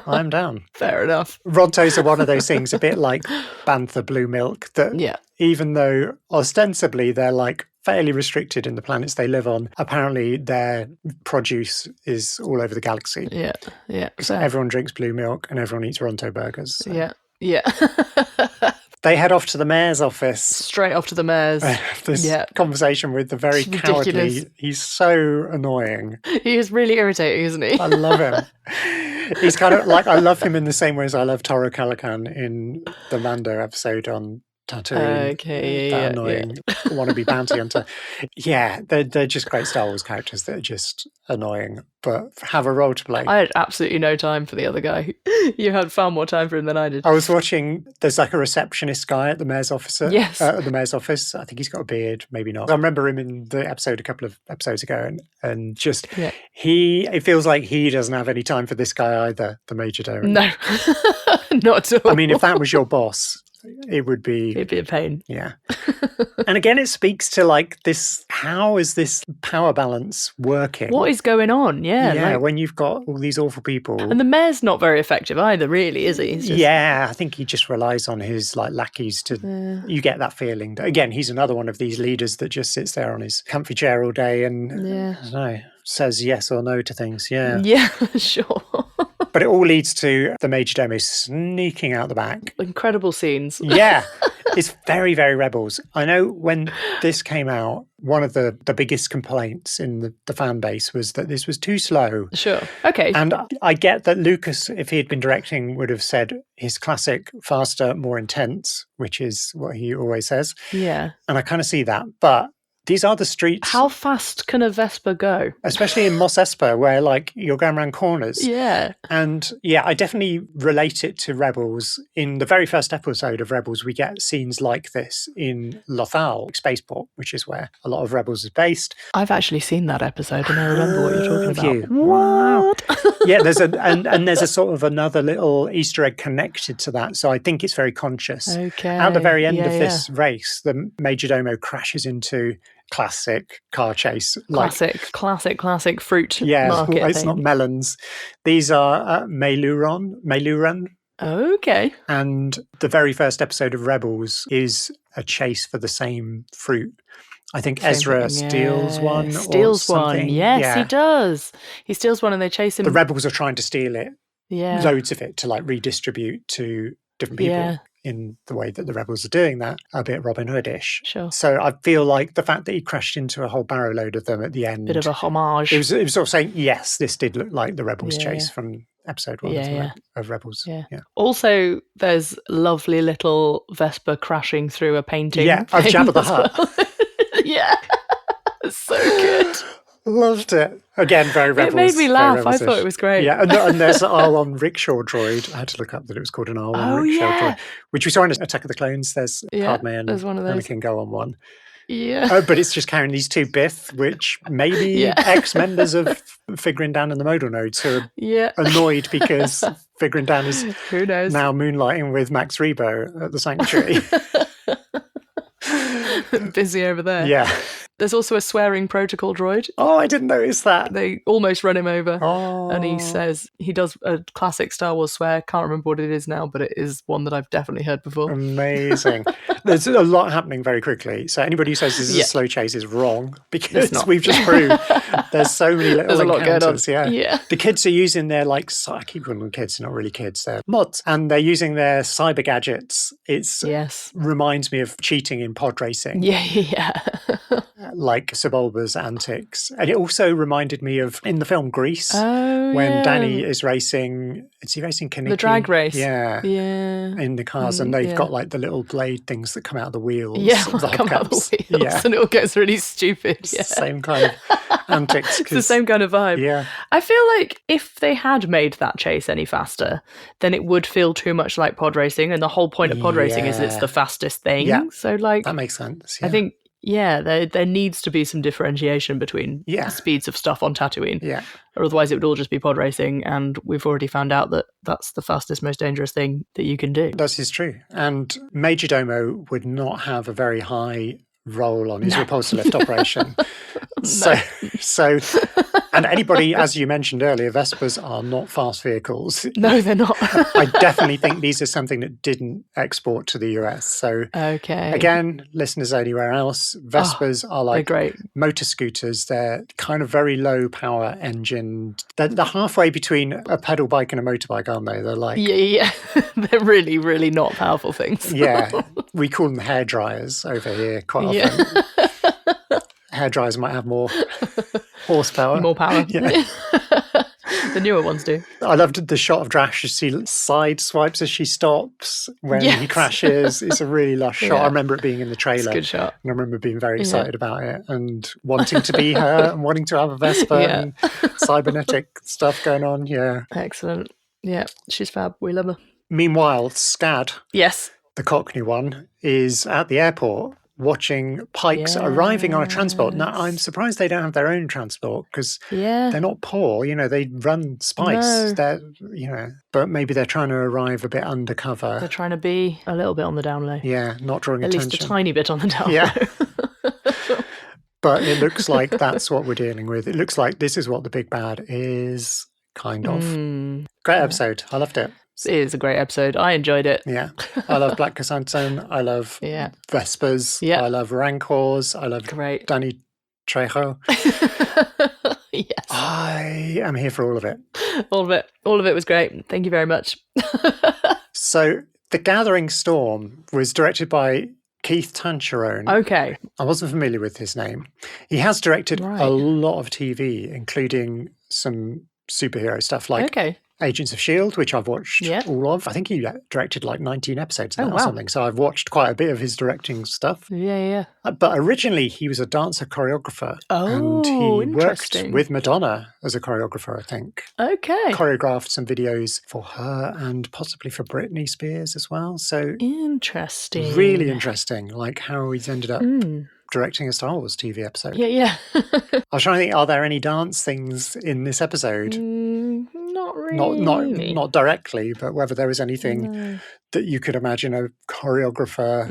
I'm down. Fair enough. Rontos are one of those things, a bit like Bantha blue milk, that even though ostensibly they're like fairly restricted in the planets they live on, apparently their produce is all over the galaxy. Yeah. So everyone drinks blue milk and everyone eats Ronto burgers. So. Yeah. They head off to the mayor's office. Straight off to the mayor's. This conversation with the very cowardly. He's so annoying. He is really irritating, isn't he? I love him. He's kind of like, I love him in the same way as I love Toro Calican in the Mando episode on Tatooine. Okay, that annoying wannabe bounty hunter. Yeah, they're just great Star Wars characters that are just annoying, but have a role to play. I had absolutely no time for the other guy. You had far more time for him than I did. I was watching, there's like a receptionist guy at the mayor's office. Yes. At the mayor's office. I think he's got a beard, maybe not. I remember him in the episode a couple of episodes ago, and just, it feels like he doesn't have any time for this guy either, the Major Domo. No, not at all. I mean, if that was your boss, it'd be a pain. Yeah. And again, it speaks to like this, how is this power balance working? What is going on? Yeah, when you've got all these awful people. And the mayor's not very effective either, really, is he? Yeah, I think he just relies on his like lackeys to, you get that feeling. Again, he's another one of these leaders that just sits there on his comfy chair all day and, I don't know, says yes or no to things. Yeah, sure. But it all leads to the Major Domo sneaking out the back. Incredible scenes. Yeah. It's very, very Rebels. I know when this came out, one of the biggest complaints in the fan base was that this was too slow. Sure. Okay. And I get that Lucas, if he had been directing, would have said his classic faster, more intense, which is what he always says. Yeah. And I kind of see that. But these are the streets. How fast can a Vespa go? Especially in Mos Espa, where like you're going around corners. Yeah. And I definitely relate it to Rebels. In the very first episode of Rebels, we get scenes like this in Lothal, Spaceport, which is where a lot of Rebels is based. I've actually seen that episode and I remember what you're talking about. Wow. Yeah, there's there's a sort of another little Easter egg connected to that. So I think it's very conscious. Okay. At the very end of this race, the Major Domo crashes into classic car chase. Classic fruit market it's thing. Not melons. These are Meiluran. Okay. And the very first episode of Rebels is a chase for the same fruit. I think Ezra steals one. Steals one. Yes, he does. He steals one and they chase him. The rebels are trying to steal it. Yeah. Loads of it to like redistribute to different people. Yeah. In the way that the rebels are doing that, a bit Robin Hood-ish. Sure. So I feel like the fact that he crashed into a whole barrow load of them at the end. Bit of a homage. It was sort of saying, yes, this did look like the rebels chase from episode 1 of Rebels. Yeah. Also, there's lovely little Vespa crashing through a painting. Yeah, of Jabba the Hutt. Yeah. It's so good. Loved it. Again, very Rebels. It made me laugh. I thought it was great. Yeah, and there's an R1 rickshaw droid. I had to look up that it was called an R1 rickshaw droid, which we saw in Attack of the Clones. There's Padme and Anakin go on one. Yeah. But it's just carrying these two Bith, which maybe ex-members of Figuring Dan and the Modal Nodes who are annoyed because Figuring Dan is now moonlighting with Max Rebo at the Sanctuary. Busy over there. Yeah. There's also a swearing protocol droid. Oh, I didn't notice that. They almost run him over. Oh. And he does a classic Star Wars swear. Can't remember what it is now, but it is one that I've definitely heard before. Amazing. There's a lot happening very quickly. So anybody who says this is a slow chase is wrong, because we've just proved there's so many little encounters. Yeah. The kids are using their, I keep calling them kids, they're not really kids, they're mods. And they're using their cyber gadgets. Reminds me of cheating in pod racing. Yeah. Like Sebulba's antics. And it also reminded me of, in the film Grease, when Danny is racing Kaneki? The drag race. Yeah. In the cars, and they've got the little blade things that come out of the wheels. Yeah, come out of the wheels, and it all gets really stupid. It's the same kind of antics. It's the same kind of vibe. Yeah. I feel like if they had made that chase any faster, then it would feel too much like pod racing, and the whole point of pod racing is it's the fastest thing. Yeah. So that makes sense. Yeah. I think there needs to be some differentiation between the speeds of stuff on Tatooine. Yeah. Or otherwise it would all just be pod racing, and we've already found out that that's the fastest, most dangerous thing that you can do. That is true. And Major Domo would not have a very high roll on his repulsor lift operation. So and anybody, as you mentioned earlier, Vespas are not fast vehicles. No, they're not. I definitely think these are something that didn't export to the US. So again, listeners anywhere else, Vespas are like great motor scooters. They're kind of very low power engine. They're halfway between a pedal bike and a motorbike, aren't they? They're like they're really, really not powerful things. We call them hair dryers over here quite often. Hair dryers might have more horsepower. More power. Yeah. The newer ones do. I loved the shot of Drash. You see side swipes as she stops when he crashes. It's a really lush shot. I remember it being in the trailer. It's a good shot. And I remember being very excited about it and wanting to be her and wanting to have a Vespa and cybernetic stuff going on. Yeah. Excellent. Yeah, she's fab. We love her. Meanwhile, Scad, the Cockney one, is at the airport watching Pikes arriving on a transport. Now, I'm surprised they don't have their own transport, because they're not poor. They run Spice. They're, but maybe they're trying to arrive a bit undercover. They're trying to be a little bit on the down low. Yeah, not drawing at attention. At least a tiny bit on the down low. But it looks like that's what we're dealing with. It looks like this is what the big bad is, kind of. Great episode. I loved it. It is a great episode. I enjoyed it. Yeah. I love Black Krrsantan. I love Vespas. Yeah. I love Rancors. I love Danny Trejo. Yes. I am here for all of it. All of it. All of it was great. Thank you very much. So, The Gathering Storm was directed by Keith Tancherone. Okay. I wasn't familiar with his name. He has directed a lot of TV, including some superhero stuff like Agents of S.H.I.E.L.D., which I've watched all of. I think he directed 19 episodes of that or something. So I've watched quite a bit of his directing stuff. Yeah. But originally he was a dancer choreographer. And he worked with Madonna as a choreographer, I think. Okay. Choreographed some videos for her and possibly for Britney Spears as well. So interesting. Really interesting, like how he's ended up directing a Star Wars TV episode. Yeah. I was trying to think, are there any dance things in this episode? Not really. Not directly, but whether there was anything that you could imagine a choreographer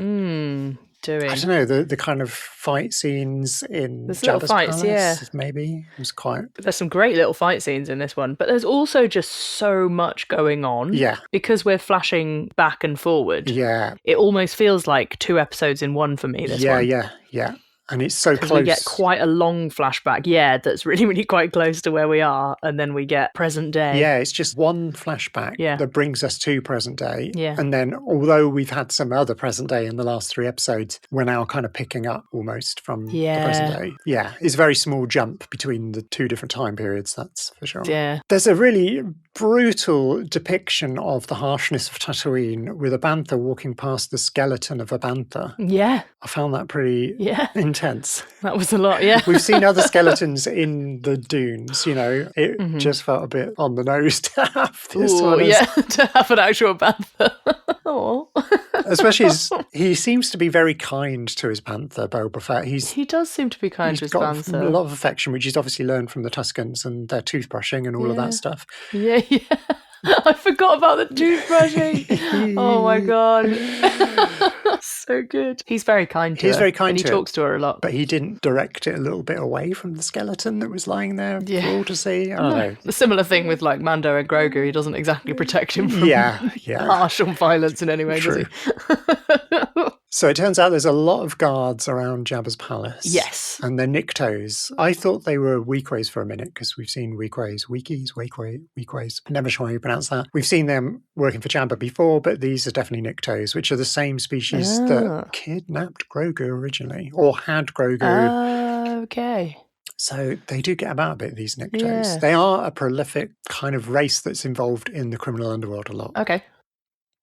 doing. I don't know, the kind of fight scenes in Jabba's Palace, maybe. It was quite... There's some great little fight scenes in this one, but there's also just so much going on. Yeah. Because we're flashing back and forward. Yeah. It almost feels like 2 episodes in one for me, this one. Yeah. And it's so close. We get quite a long flashback, that's really, really quite close to where we are. And then we get present day. Yeah, it's just one flashback that brings us to present day. Yeah. And then, although we've had some other present day in the last 3 episodes, we're now kind of picking up almost from the present day. Yeah, it's a very small jump between the 2 different time periods, that's for sure. Yeah. There's a really brutal depiction of the harshness of Tatooine with a bantha walking past the skeleton of a bantha. Yeah. I found that pretty intense. intense. That was a lot, yeah. We've seen other skeletons in the dunes, It just felt a bit on the nose to have this one. To have an actual panther. Especially he seems to be very kind to his panther, Boba Fett. He does seem to be kind to his panther. A lot of affection, which he's obviously learned from the Tuscans and their toothbrushing and all of that stuff. Yeah. I forgot about the toothbrushing. Oh my god. So good. He's very kind to her. He's very kind and to her. He talks to her a lot. But he didn't direct it a little bit away from the skeleton that was lying there for all to see. I don't know. A similar thing with like Mando and Grogu. He doesn't exactly protect him from harsh violence in any way, does he? So it turns out there's a lot of guards around Jabba's palace. Yes. And they're Niktos. I thought they were Weequays for a minute because we've seen Weequays. Never sure how you pronounce that. We've seen them working for Jabba before, but these are definitely Niktos, which are the same species that kidnapped Grogu originally, or had Grogu. Okay. So they do get about a bit, these Niktos. Yeah. They are a prolific kind of race that's involved in the criminal underworld a lot. Okay.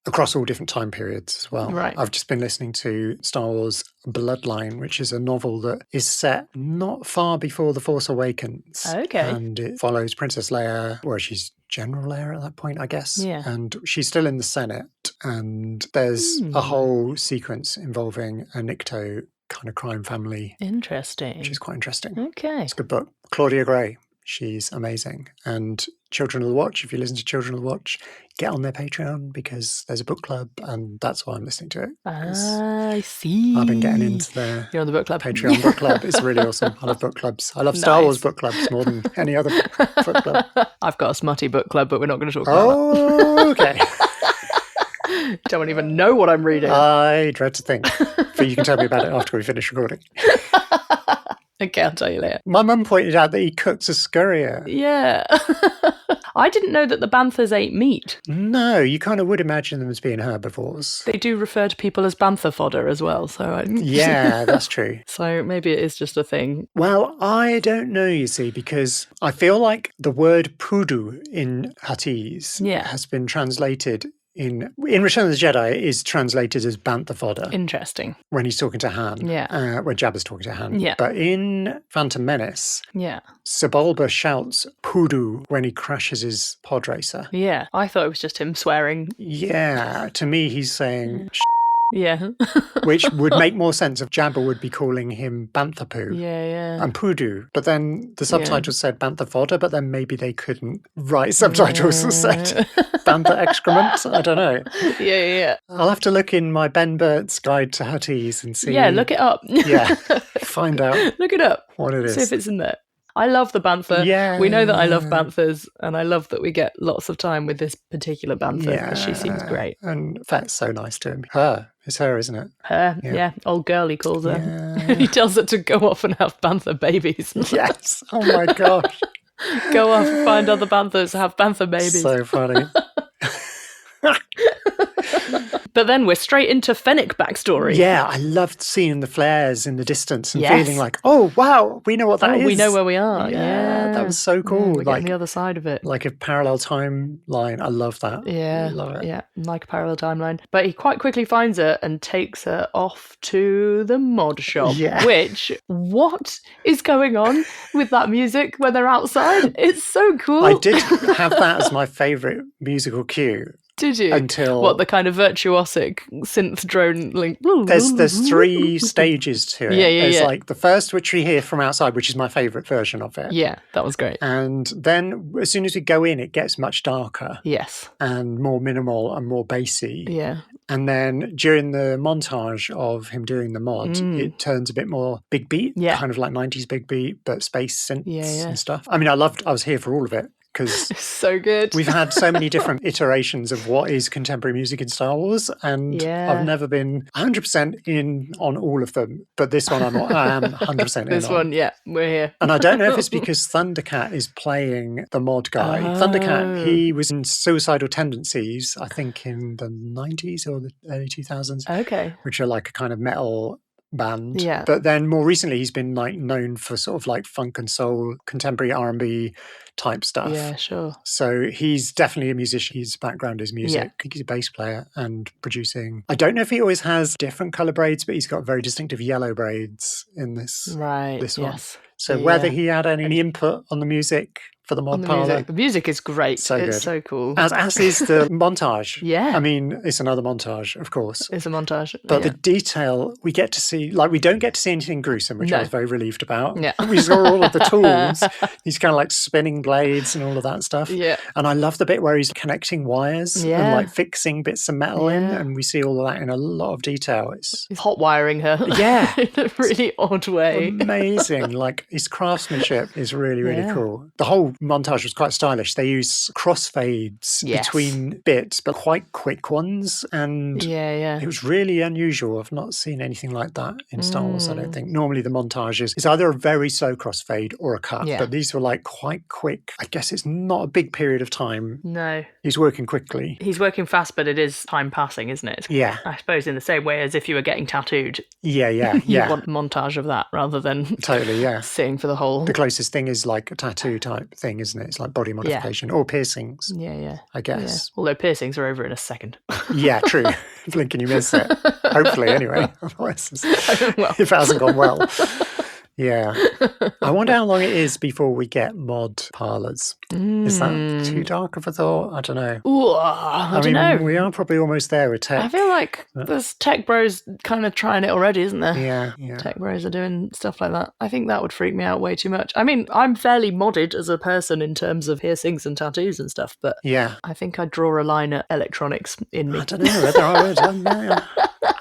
Across all different time periods as well. Right. I've just been listening to Star Wars Bloodline, which is a novel that is set not far before The Force Awakens. Okay. And it follows Princess Leia, where she's General Leia at that point, I guess. Yeah. And she's still in the Senate. And there's a whole sequence involving a Nikto kind of crime family. Interesting. Which is quite interesting. Okay. It's a good book. Claudia Gray. She's amazing. And Children of the Watch, if you listen to Children of the Watch, get on their Patreon because there's a book club and that's why I'm listening to it. I see. I've been getting into their You're on the book club. Patreon book club. It's really awesome. I love book clubs. I love Star Wars book clubs more than any other book club. I've got a smutty book club, but we're not going to talk about that. Okay. Don't even know what I'm reading. I dread to think. But you can tell me about it after we finish recording. Okay, I'll tell you later. My mum pointed out that he cooks a scurrier. Yeah. I didn't know that the banthas ate meat. No, you kind of would imagine them as being herbivores. They do refer to people as bantha fodder as well, so yeah, that's true. So maybe it is just a thing. Well, I don't know, you see, because I feel like the word pudu in Huttese has been translated in Return of the Jedi is translated as bantha fodder. Interesting. When he's talking to Han. Yeah. When Jabba's talking to Han. Yeah. But in Phantom Menace, Sebulba shouts pudu when he crashes his pod racer. Yeah. I thought it was just him swearing. Yeah. To me, he's saying yeah. Which would make more sense if Jabba would be calling him bantha poo. Yeah. And pudu. But then the subtitles said bantha fodder, but then maybe they couldn't write subtitles that said bantha excrement. I don't know. Yeah. I'll have to look in my Ben Burt's Guide to Huttese and see. Yeah, look it up. Yeah. Find out. Look it up. What it is. See if it's in there. I love the bantha. Yeah. We know that I love banthas, and I love that we get lots of time with this particular bantha because she seems great. And Fett's so nice to him. Her. It's her, isn't it? Her, yeah. Old girl, he calls her. Yeah. He tells her to go off and have bantha babies. Yes. Oh my gosh. Go off, find other banthas, have bantha babies. So funny. But then we're straight into Fennec backstory. Yeah, I loved seeing the flares in the distance and feeling like, oh, wow, we know what that is. We know where we are. Yeah. That was so cool. We're getting the other side of it. Like a parallel timeline. I love that. Yeah. I love it. Yeah, like a parallel timeline. But he quite quickly finds her and takes her off to the mod shop. Yeah. Which, what is going on with that music when they're outside? It's so cool. I did have that as my favourite musical cue. Did you? Until what, the kind of virtuosic synth drone link? There's 3 stages to it. Yeah. There's like the first, which we hear from outside, which is my favourite version of it. Yeah, that was great. And then as soon as we go in, it gets much darker. Yes. And more minimal and more bassy. Yeah. And then during the montage of him doing the mod, it turns a bit more big beat, kind of like 90s big beat, but space synths and stuff. I mean, I was here for all of it. Because so good. We've had so many different iterations of what is contemporary music in Star Wars, and I've never been 100% in on all of them. But this one I am 100% in This one, we're here. And I don't know if it's because Thundercat is playing the mod guy. Thundercat, he was in Suicidal Tendencies, I think in the 90s or the early 2000s. Okay. Which are like a kind of metal band. Yeah. But then more recently, he's been like known for sort of like funk and soul, contemporary R&B type stuff. Yeah, sure. So he's definitely a musician. His background is music. Yeah. I think he's a bass player and producing. I don't know if he always has different colour braids, but he's got very distinctive yellow braids in this one. So whether he had any input on the music for the mod parlour. The music is great. So it's good. So cool. As is the montage. Yeah. I mean, it's another montage, of course. It's a montage. But the detail we get to see, like we don't get to see anything gruesome, which I was very relieved about. Yeah. We saw all of the tools, these kind of like spinning blades and all of that stuff. Yeah. And I love the bit where he's connecting wires and like fixing bits of metal in, and we see all of that in a lot of detail. He's hot wiring her. Yeah. In a really odd way. Amazing. Like his craftsmanship is really, really cool. The whole montage was quite stylish. They use crossfades between bits, but quite quick ones. And it was really unusual. I've not seen anything like that in Star Wars, I don't think. Normally the montage is either a very slow crossfade or a cut, but these were like quite quick. I guess it's not a big period of time. No. He's working quickly. He's working fast, but it is time passing, isn't it? Yeah. I suppose in the same way as if you were getting tattooed. Yeah. You want a montage of that rather than sitting for the whole... The closest thing is like a tattoo type thing, isn't it? It's like body modification or piercings. Yeah. I guess. Yeah. Although piercings are over in a second. Yeah, true. Blink and you miss it. Hopefully, anyway. Otherwise, if it hasn't gone well. Yeah. I wonder how long it is before we get mod parlours. Is that too dark of a thought? I don't know. Ooh, I don't know. We are probably almost there with tech. I feel like there's tech bros kind of trying it already, isn't there? Yeah. Tech bros are doing stuff like that. I think that would freak me out way too much. I mean, I'm fairly modded as a person in terms of piercings and tattoos and stuff, but I think I'd draw a line at electronics in me. I don't know whether I would.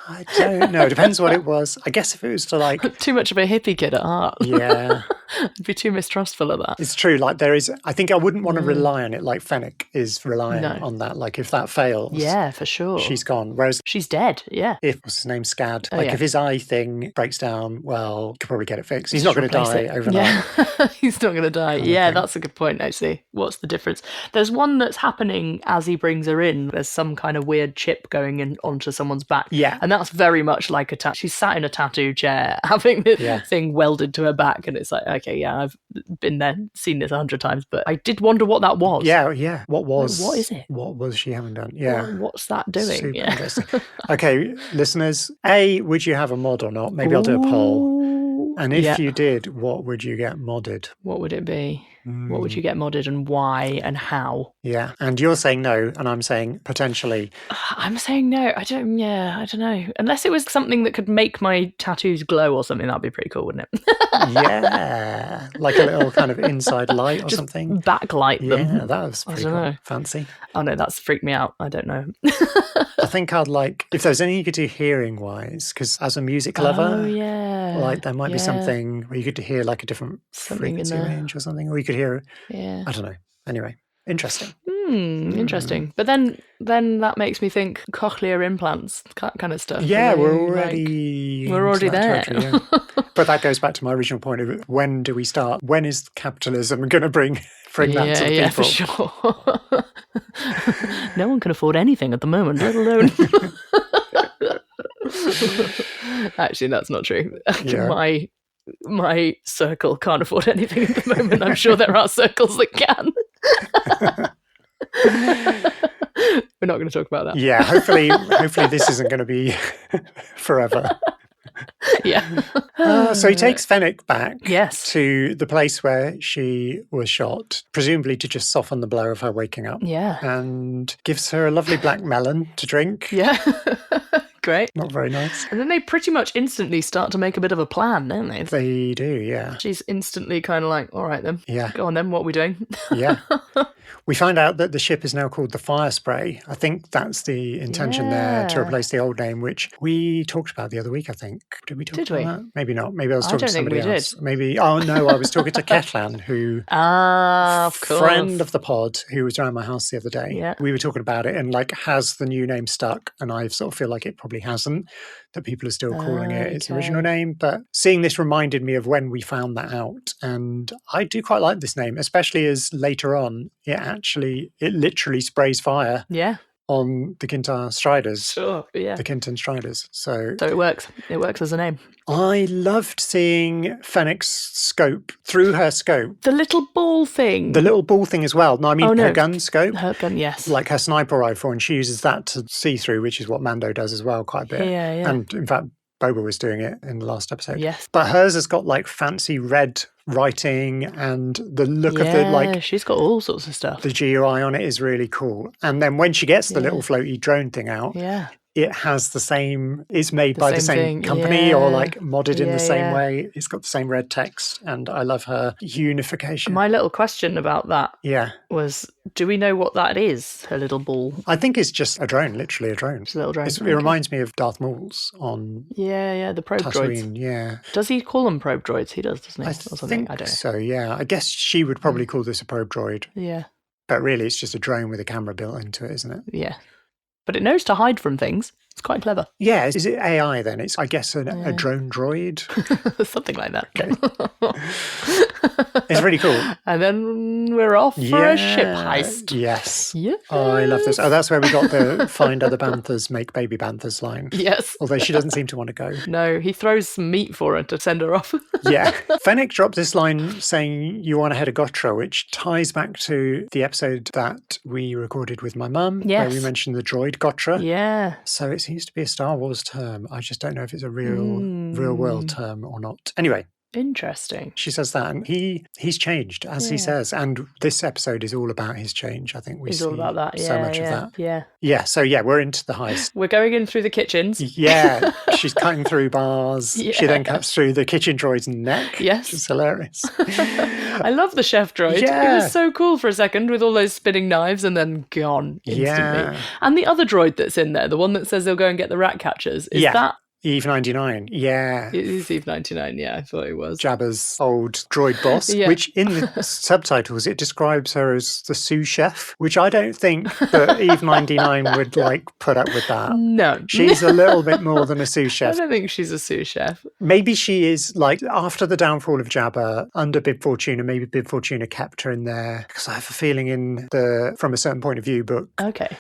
I don't know. It depends what it was. I guess if it was to like... Too much of a hippie kid at heart. Yeah. I'd be too mistrustful of that. It's true. Like there is... I think I wouldn't want to rely on it like Fennec is relying on that. Like if that fails... Yeah, for sure. She's gone. Whereas... She's dead, yeah. What's his name? Scad. If his eye thing breaks down, well, could probably get it fixed. He's not going to die overnight. Yeah. He's not going to die. That's a good point, actually. What's the difference? There's one that's happening as he brings her in. There's some kind of weird chip going in onto someone's back. Yeah. And that's very much like a tattoo. She's sat in a tattoo chair having this thing welded to her back, and it's like, okay, I've been there, seen this 100 times, but I did wonder what that was. Yeah. What is it? What was she having done? Yeah. What's that doing? Super interesting. Okay, listeners, would you have a mod or not? Maybe I'll do a poll. And if you did, what would you get modded? What would it be? What would you get modded and why and how? Yeah, and you're saying no, and I'm saying potentially. I'm saying no. I don't know. Unless it was something that could make my tattoos glow or something, that'd be pretty cool, wouldn't it? Yeah, like a little kind of inside light or just something. Backlight them. Yeah, that was pretty cool. Fancy. Oh no, that's freaked me out. I don't know. I think I'd like, if there was anything you could do hearing-wise, because as a music lover, like there might be something where you could hear like a different frequency range or something, or you could hear, I don't know. Anyway, interesting. Interesting. But then that makes me think cochlear implants, kind of stuff. Yeah, we're already there. But that goes back to my original point of when do we start? When is capitalism going to bring that to the people? Yeah, for sure. No one can afford anything at the moment, let alone... Actually, that's not true. Yeah. My circle can't afford anything at the moment. I'm sure there are circles that can. We're not going to talk about that. Yeah, hopefully this isn't going to be forever. Yeah. So he takes Fennec back to the place where she was shot, presumably to just soften the blow of her waking up. Yeah. And gives her a lovely black melon to drink. Yeah. Great. Not very nice. And then they pretty much instantly start to make a bit of a plan, don't they? They do, yeah. She's instantly kind of like, all right then. Yeah. Go on then, what are we doing? Yeah. We find out that the ship is now called the Fire Spray. I think that's the intention there, to replace the old name, which we talked about the other week, I think. Did we talk about that? Maybe not. Maybe I was talking to somebody else. Maybe, I was talking to Ketlan, who... of course. Friend of the pod, who was around my house the other day. Yeah. We were talking about it and like, has the new name stuck? And I sort of feel like it probably hasn't, that people are still calling it its original name. But seeing this reminded me of when we found that out. And I do quite like this name, especially as later on, it literally sprays fire. Yeah. on the Kintar Striders. Sure, yeah. The Kintan Striders. So it works. It works as a name. I loved seeing Fennec's scope, through her scope. The little ball thing. The little ball thing as well. No, I mean her gun scope. Her gun, yes. Like her sniper rifle, and she uses that to see through, which is what Mando does as well quite a bit. Yeah. And in fact, Boba was doing it in the last episode. Yes. But hers has got like fancy red writing, and the look of the like... she's got all sorts of stuff. The GUI on it is really cool. And then when she gets the little floaty drone thing out... It has the same, it's made by the same company or like modded in the same way. It's got the same red text, and I love her unification. My little question about that was, do we know what that is, her little ball? I think it's just a drone, literally a drone. It's a little drone. It reminds me of Darth Maul's on the probe Tatooine, droids. Does he call them probe droids? He does, doesn't he? I think so, yeah. I guess she would probably call this a probe droid. Yeah. But really, it's just a drone with a camera built into it, isn't it? Yeah. But it knows to hide from things. It's quite clever. Yeah, is it AI then? It's, I guess, a drone droid? Something like that. Okay. It's really cool. And then we're off for a ship heist. Yes. Yes. Oh, I love this. Oh, that's where we got the find other banthas, make baby banthas line. Yes. Although she doesn't seem to want to go. No, he throws some meat for her to send her off. Yeah. Fennec dropped this line saying, "You want to head a Gotra," which ties back to the episode that we recorded with my mum, where we mentioned the droid Gotra. Yeah. So it seems to be a Star Wars term. I just don't know if it's a real world term or not. Anyway. Interesting. She says that, and he's changed, as he says, and this episode is all about his change. I think we see all about that. so much of that. Yeah. Yeah, so we're into the heist. We're going in through the kitchens. Yeah, she's cutting through bars. Yeah. She then cuts through the kitchen droid's neck. Yes. Which is hilarious. I love the chef droid. Yeah. It was so cool for a second with all those spinning knives and then gone instantly. Yeah. And the other droid that's in there, the one that says they'll go and get the rat catchers, is that... Eve 99, yeah. It is Eve 99, yeah, I thought it was. Jabba's old droid boss, which in the subtitles it describes her as the sous chef, which I don't think that Eve 99 would put up with that. No. She's a little bit more than a sous chef. I don't think she's a sous chef. Maybe she is, after the downfall of Jabba, under Bib Fortuna, maybe Bib Fortuna kept her in there. Because I have a feeling in the From a Certain Point of View book,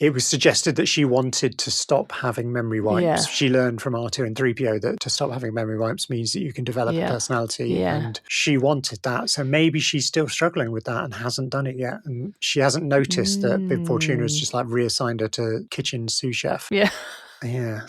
it was suggested that she wanted to stop having memory wipes. Yeah. She learned from R2 and 3PO that to stop having memory wipes means that you can develop a personality, and she wanted that, so maybe she's still struggling with that and hasn't done it yet, and she hasn't noticed that Bib Fortuna has just reassigned her to kitchen sous chef. Yeah.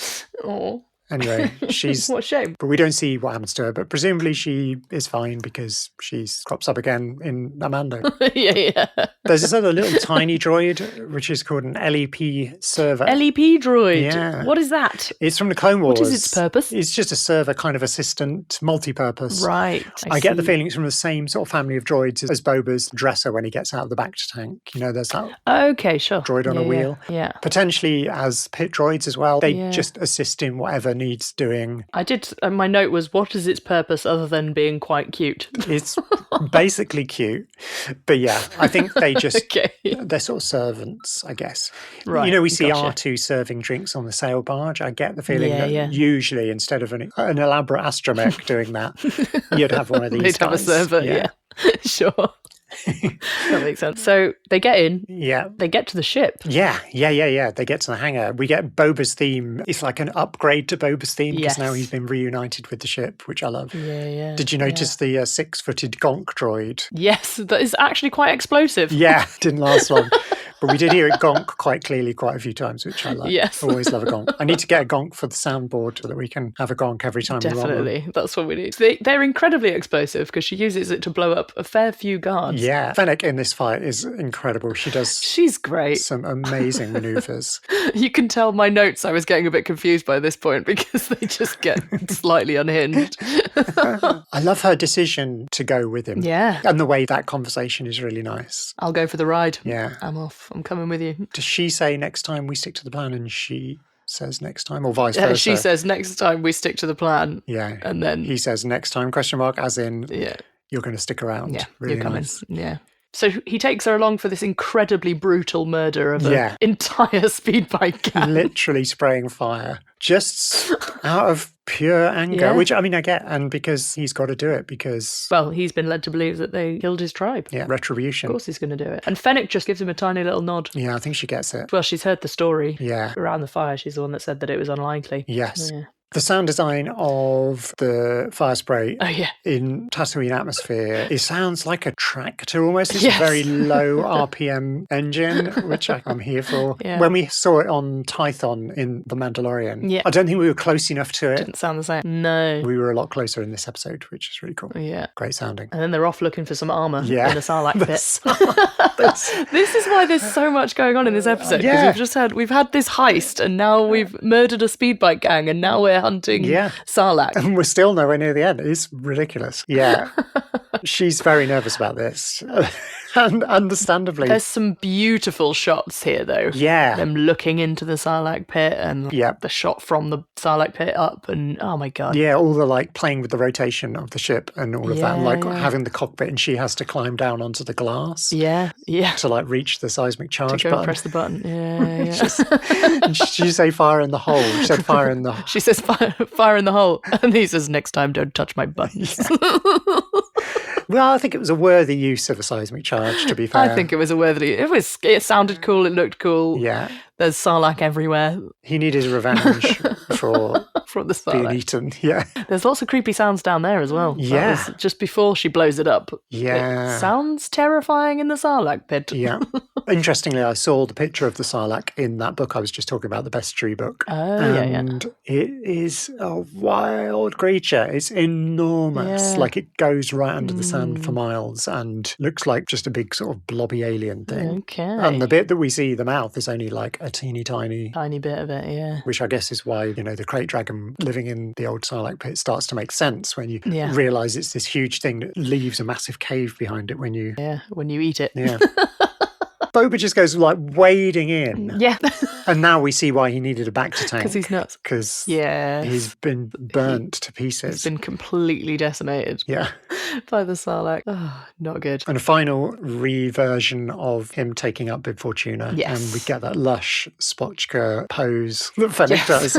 Oh. Anyway, she's... What a shame. But we don't see what happens to her, but presumably she is fine because she crops up again in Amando. Yeah. There's this other little tiny droid, which is called an LEP server. LEP droid? Yeah. What is that? It's from the Clone Wars. What is its purpose? It's just a server kind of assistant, multi-purpose. Right. I get the feeling it's from the same sort of family of droids as Boba's dresser when he gets out of the Bacta tank. You know, there's that droid on a wheel. Yeah. Potentially as pit droids as well. They just assist in whatever needs doing. I did, my note was, what is its purpose other than being quite cute? It's basically cute. But yeah, I think they just, they're sort of servants, I guess. Right. You know, we see R2 serving drinks on the sail barge. I get the feeling that usually instead of an elaborate astromech doing that, you'd have one of these They'd have a server, yeah. Sure. That makes sense. So they get in. Yeah. They get to the ship. Yeah. They get to the hangar. We get Boba's theme. It's like an upgrade to Boba's theme because now he's been reunited with the ship, which I love. Yeah. Did you notice the 6-footed gonk droid? Yes, that is actually quite explosive. Yeah, didn't last long. But we did hear it gonk quite clearly quite a few times, which I like. Yes. Always love a gonk. I need to get a gonk for the soundboard so that we can have a gonk every time we roll. Definitely. That's what we need. They're incredibly explosive because she uses it to blow up a fair few guards. Yeah. Fennec in this fight is incredible. She's great. Some amazing manoeuvres. You can tell my notes I was getting a bit confused by this point because they just get slightly unhinged. I love her decision to go with him. Yeah. And the way that conversation is really nice. I'll go for the ride. Yeah. I'm off. I'm coming with you. Does she say next time we stick to the plan and she says next time, or vice versa? She says next time we stick to the plan. Yeah. And then he says next time, as in you're going to stick around. Yeah, really you're coming. Nice. Yeah. So he takes her along for this incredibly brutal murder of an entire speed bike gang. Literally spraying fire. Just out of pure anger, which, I mean, I get, and because he's got to do it because... Well, he's been led to believe that they killed his tribe. Yeah, retribution. Of course he's going to do it. And Fennec just gives him a tiny little nod. Yeah, I think she gets it. Well, she's heard the story. Yeah. Around the fire, she's the one that said that it was unlikely. Yes. Yeah. The sound design of the fire spray in Tatooine atmosphere, it sounds like a tractor almost. It's a very low RPM engine, which I'm here for. Yeah. When we saw it on Tython in The Mandalorian, I don't think we were close enough to it. Didn't sound the same. No. We were a lot closer in this episode, which is really cool. Yeah. Great sounding. And then they're off looking for some armour in the Sarlacc pit. This is why there's so much going on in this episode, because we've had this heist, and now we've murdered a speed bike gang, and now we're hunting Sarlacc. And we're still nowhere near the end. It's ridiculous. Yeah. She's very nervous about this. And understandably. There's some beautiful shots here, though. Yeah. Them looking into the Sarlacc pit and the shot from the Sarlacc pit up, and oh my God. Yeah, all the like playing with the rotation of the ship and all of that. And, like having the cockpit, and she has to climb down onto the glass. Yeah, yeah. To like reach the seismic charge to go button. And press the button. Yeah. And she say fire in the hole. She said fire in the hole. She says fire in the hole. And he says, next time don't touch my buttons. Yeah. Well, I think it was a worthy use of a seismic charge, to be fair. I think it was a worthy... It sounded cool, it looked cool. Yeah. There's Sarlacc everywhere. He needed revenge for from the Sarlacc. Being eaten, yeah. There's lots of creepy sounds down there as well. Yeah. That was just before she blows it up. Yeah. It sounds terrifying in the Sarlacc pit. Yeah. Interestingly, I saw the picture of the Sarlacc in that book I was just talking about, the Bestiary book. Oh, and it is a wild creature. It's enormous. Yeah. Like it goes right under the sand for miles and looks like just a big sort of blobby alien thing. Okay. And the bit that we see, the mouth, is only like a teeny tiny bit of it, yeah. Which I guess is why, the Krayt dragon living in the old Sarlacc pit starts to make sense when you realise it's this huge thing that leaves a massive cave behind it when you eat it. Yeah. Boba just goes like wading in. Yeah. And now we see why he needed a Bacta tank. Because he's nuts. Because he's been burnt to pieces. He's been completely decimated. Yeah. By the Sarlacc. Oh, not good. And a final reversion of him taking up Bib Fortuna. Yes. And we get that lush Spotchka pose that Fennec does.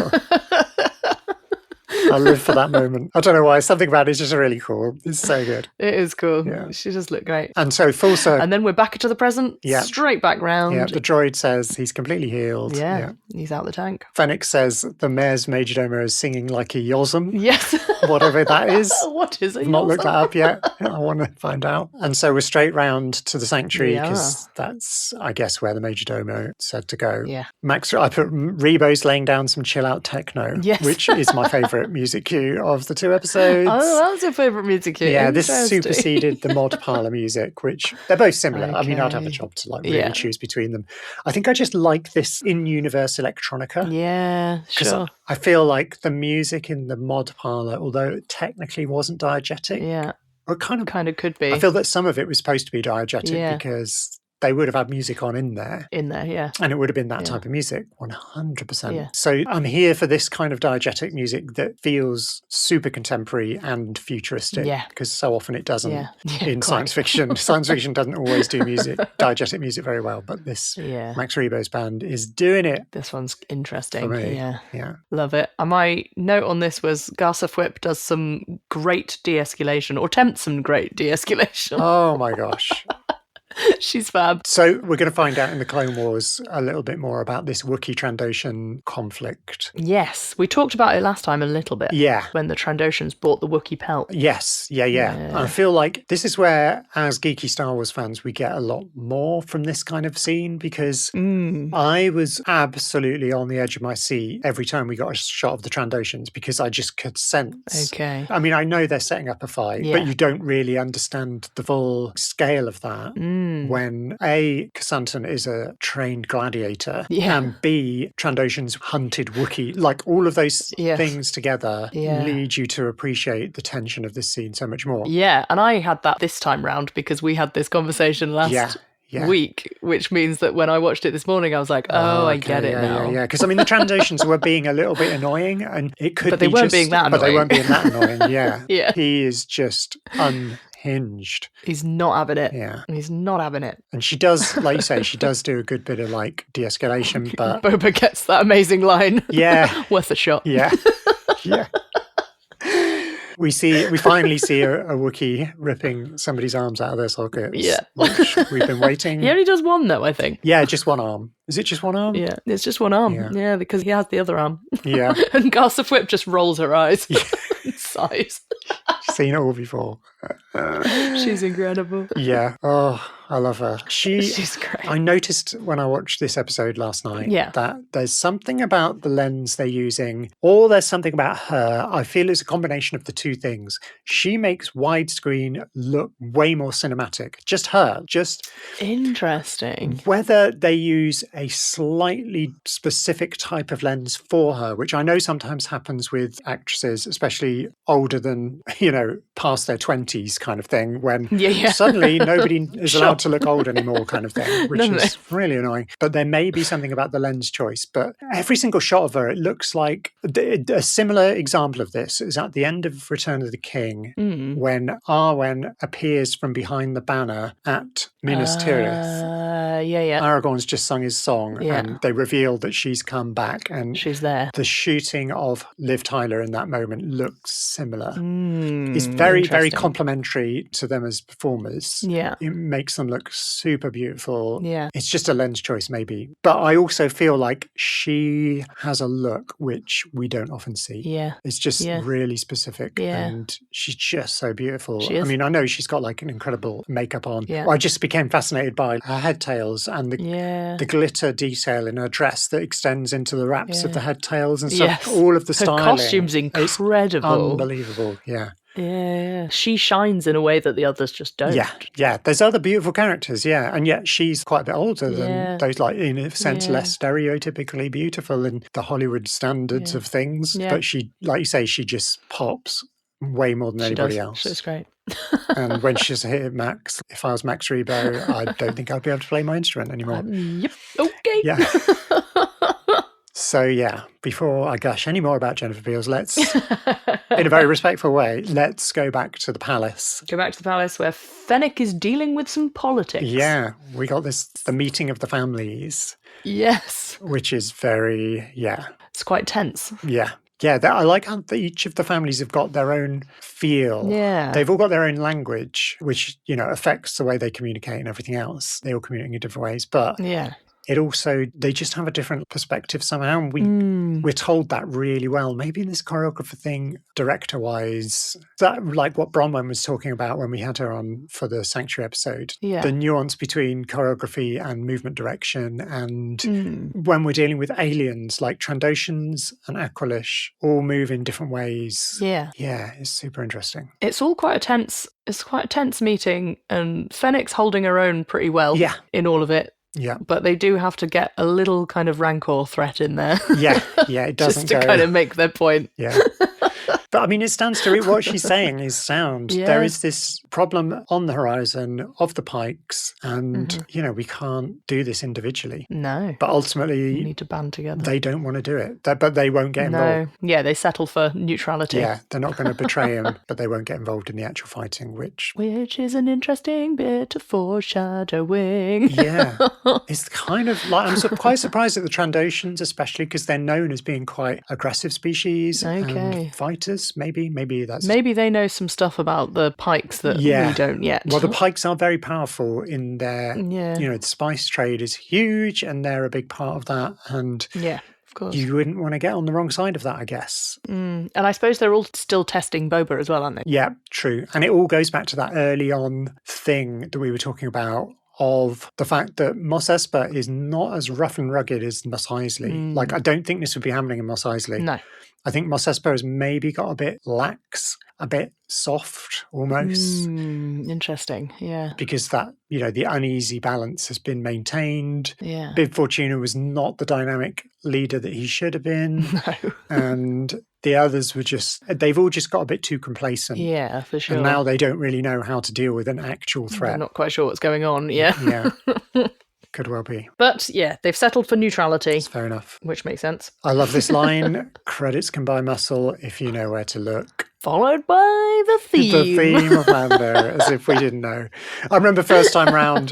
I live for that moment. I don't know why. Something about it is just really cool. It's so good. It is cool. Yeah. She does look great. And so full circle. And then we're back into the present. Yeah. Straight back round. Yeah. The droid says he's completely healed. Yeah. He's out the tank. Fennec says the mayor's majordomo is singing like a yosm. Yes. Whatever that is. What is a I've not looked that up yet. I want to find out. And so we're straight round to the sanctuary because that's, I guess, where the majordomo said to go. Yeah. I put Rebo's laying down some chill out techno, which is my favourite music cue of the 2 episodes. Oh, that was your favourite music cue. Yeah, this superseded the mod parlour music, which they're both similar. Okay. I mean, I'd have a job to like really choose between them. I think I just like this in-universe electronica. Yeah, sure. I feel like the music in the mod parlour, although it technically wasn't diegetic, or kind of could be. I feel that some of it was supposed to be diegetic because they would have had music on in there. Yeah. And it would have been that type of music, 100%. Yeah. So I'm here for this kind of diegetic music that feels super contemporary and futuristic. Yeah. Because so often it doesn't in quite. science fiction. Science fiction doesn't always do diegetic music very well, but this Max Rebo's band is doing it. This one's interesting. For me. Yeah. Love it. And my note on this was Garsa Fwip does some great de-escalation, or attempts some great de-escalation. Oh my gosh. She's fab. So we're going to find out in the Clone Wars a little bit more about this Wookiee Trandoshan conflict. Yes. We talked about it last time a little bit. Yeah. When the Trandoshans bought the Wookiee pelt. Yes. Yeah. I feel like this is where, as geeky Star Wars fans, we get a lot more from this kind of scene because I was absolutely on the edge of my seat every time we got a shot of the Trandoshans because I just could sense. Okay. I mean, I know they're setting up a fight, but you don't really understand the full scale of that. When A, Krrsantan is a trained gladiator, and B, Trandoshans hunted Wookiee. Like all of those things together lead you to appreciate the tension of this scene so much more. Yeah, and I had that this time round because we had this conversation last week, which means that when I watched it this morning, I was like, I get it now. Yeah, because I mean, the Trandoshans were being a little bit annoying, and it could but they weren't being that annoying. But they weren't being that annoying, Yeah. He is just unhinged. He's not having it. Yeah. He's not having it. And she does, like you say, she does do a good bit of like de-escalation, but Boba gets that amazing line. Yeah. Worth a shot. Yeah. Yeah. We finally see a Wookiee ripping somebody's arms out of their sockets. Yeah. Which we've been waiting. He only does one, though, I think. Yeah, just one arm. Is it just one arm? Yeah, it's just one arm. Yeah, because he has the other arm. Yeah. And Garsa Whip just rolls her eyes. Yeah. Sighs. Seen it all before. She's incredible. Yeah. Oh, I love her. She's great. I noticed when I watched this episode last night that there's something about the lens they're using, or there's something about her. I feel it's a combination of the two things. She makes widescreen look way more cinematic. Just her. Just interesting. Whether they use a slightly specific type of lens for her, which I know sometimes happens with actresses, especially older than, past their 20s kind of thing, when suddenly nobody is allowed to look old anymore kind of thing, which is really annoying. But there may be something about the lens choice. But every single shot of her, it looks like a similar example of this is at the end of Return of the King, when Arwen appears from behind the banner at Minas Tirith. Aragorn's just sung his song and they reveal that she's come back and she's there. The shooting of Liv Tyler in that moment looks similar. It's very, very complimentary to them as performers. Yeah. It makes them look super beautiful. Yeah. It's just a lens choice maybe. But I also feel like she has a look which we don't often see. Yeah. It's just really specific and she's just so beautiful. She is. I mean, I know she's got like an incredible makeup on. Yeah. I just became fascinated by her head tails and the glitter detail in her dress that extends into the wraps of the head tails and stuff. Yes. All of the styling. Her costume's incredible. Unbelievable. Yeah. Yeah. She shines in a way that the others just don't. Yeah. There's other beautiful characters, and yet she's quite a bit older than those, like, in a sense, less stereotypically beautiful in the Hollywood standards of things. But she, like you say, she just pops way more than anybody else. She's great. And when she's hit Max, if I was Max Rebo, I don't think I'd be able to play my instrument anymore. Yep. Okay. Yeah. So, before I gush any more about Jennifer Beals, let's, in a very respectful way, let's go back to the palace. Go back to the palace where Fennec is dealing with some politics. Yeah, we got the meeting of the families. Yes. Which is very, It's quite tense. Yeah. Yeah, I like how each of the families have got their own feel. Yeah. They've all got their own language, which, affects the way they communicate and everything else. They all communicate in different ways. But it also, they just have a different perspective somehow. And we're told that really well. Maybe in this choreographer thing, director-wise, that like what Bronwyn was talking about when we had her on for the Sanctuary episode. Yeah. The nuance between choreography and movement direction. And when we're dealing with aliens, like Trandoshans and Aqualish, all move in different ways. Yeah. Yeah, it's super interesting. It's quite a tense meeting, and Fennec's holding her own pretty well in all of it. Yeah. But they do have to get a little kind of rancor threat in there. Yeah, it doesn't just to kind of make their point. Yeah. But I mean, it stands to read what she's saying is sound. Yeah. There is this problem on the horizon of the Pikes, and, we can't do this individually. No. But ultimately, we need to band together. They don't want to do it, but they won't get involved. No. Yeah, they settle for neutrality. Yeah, they're not going to betray him, but they won't get involved in the actual fighting, which is an interesting bit of foreshadowing. Yeah. It's kind of like, I'm quite surprised at the Trandoshans, especially because they're known as being quite aggressive species and fighters. Maybe they know some stuff about the Pikes that we don't yet. Well, the Pikes are very powerful in their, the spice trade is huge and they're a big part of that. And of course, you wouldn't want to get on the wrong side of that, I guess. And I suppose they're all still testing Boba as well, aren't they? Yeah, true. And it all goes back to that early on thing that we were talking about, of the fact that Mos Espa is not as rough and rugged as Mos Eisley. Like, I don't think this would be happening in Mos Eisley. No. I think Mos Espa has maybe got a bit lax, a bit soft almost. Interesting, yeah. Because that, the uneasy balance has been maintained. Yeah. Bib Fortuna was not the dynamic leader that he should have been. No. And the others were they've all just got a bit too complacent. Yeah, for sure. And now they don't really know how to deal with an actual threat. They're not quite sure what's going on, Yeah. Could well be. But they've settled for neutrality. That's fair enough. Which makes sense. I love this line. Credits can buy muscle if you know where to look. Followed by the theme. The theme of Mando, as if we didn't know. I remember first time round,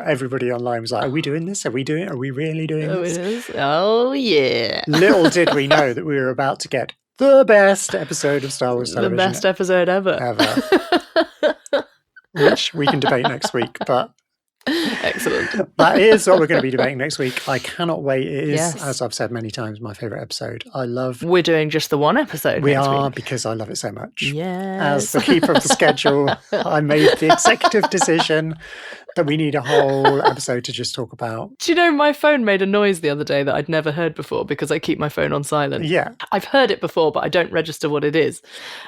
everybody online was like, are we doing this? Are we really doing this? It is? Oh, yeah. Little did we know that we were about to get The best episode of Star Wars television. The best episode ever. Which we can debate next week, but... Excellent. That is what we're going to be debating next week. I cannot wait. It is, as I've said many times, my favourite episode. I love... We're doing just the one episode We next are, week. because I love it so much. Yes. As the keeper of the schedule, I made the executive decision that we need a whole episode to just talk about. Do you know, my phone made a noise the other day that I'd never heard before because I keep my phone on silent. Yeah. I've heard it before, but I don't register what it is.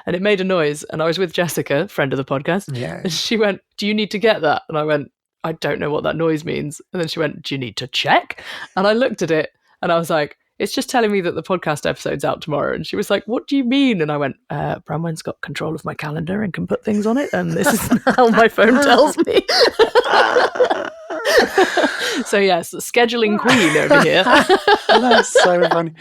And it made a noise, and I was with Jessica, friend of the podcast, and she went, "Do you need to get that?" And I went, "I don't know what that noise means." And then she went, "Do you need to check?" And I looked at it, and I was like, "It's just telling me that the podcast episode's out tomorrow." And she was like, "What do you mean?" And I went, Branwen's got control of my calendar and can put things on it, and this is how my phone tells me. So yes, scheduling queen over here. That's so funny.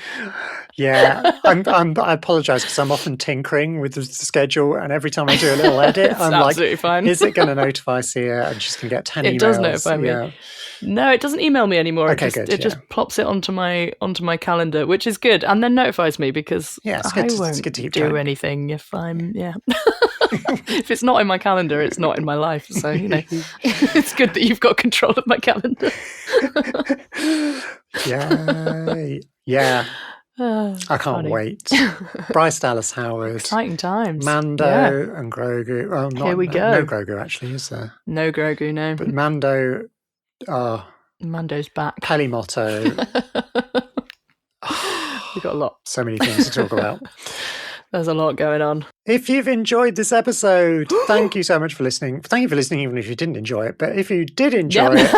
Yeah, I apologise because I'm often tinkering with the schedule, and every time I do a little edit, I'm like, fine. "Is it going to notify Seah?" And she's going to get 10 emails. It does notify me. No, it doesn't email me anymore. Okay, it just plops it onto my calendar, which is good, and then notifies me because I won't do anything if I'm if it's not in my calendar, it's not in my life. So it's good that you've got control of my calendar. Yeah. I can't wait. Bryce Dallas Howard. Exciting times. Mando and Grogu. Well, here we go. No Grogu, actually, is there? No Grogu, no. But Mando... Mando's back. Peli Motto. We've got a lot. So many things to talk about. There's a lot going on. If you've enjoyed this episode, thank you so much for listening. Thank you for listening, even if you didn't enjoy it. But if you did enjoy it,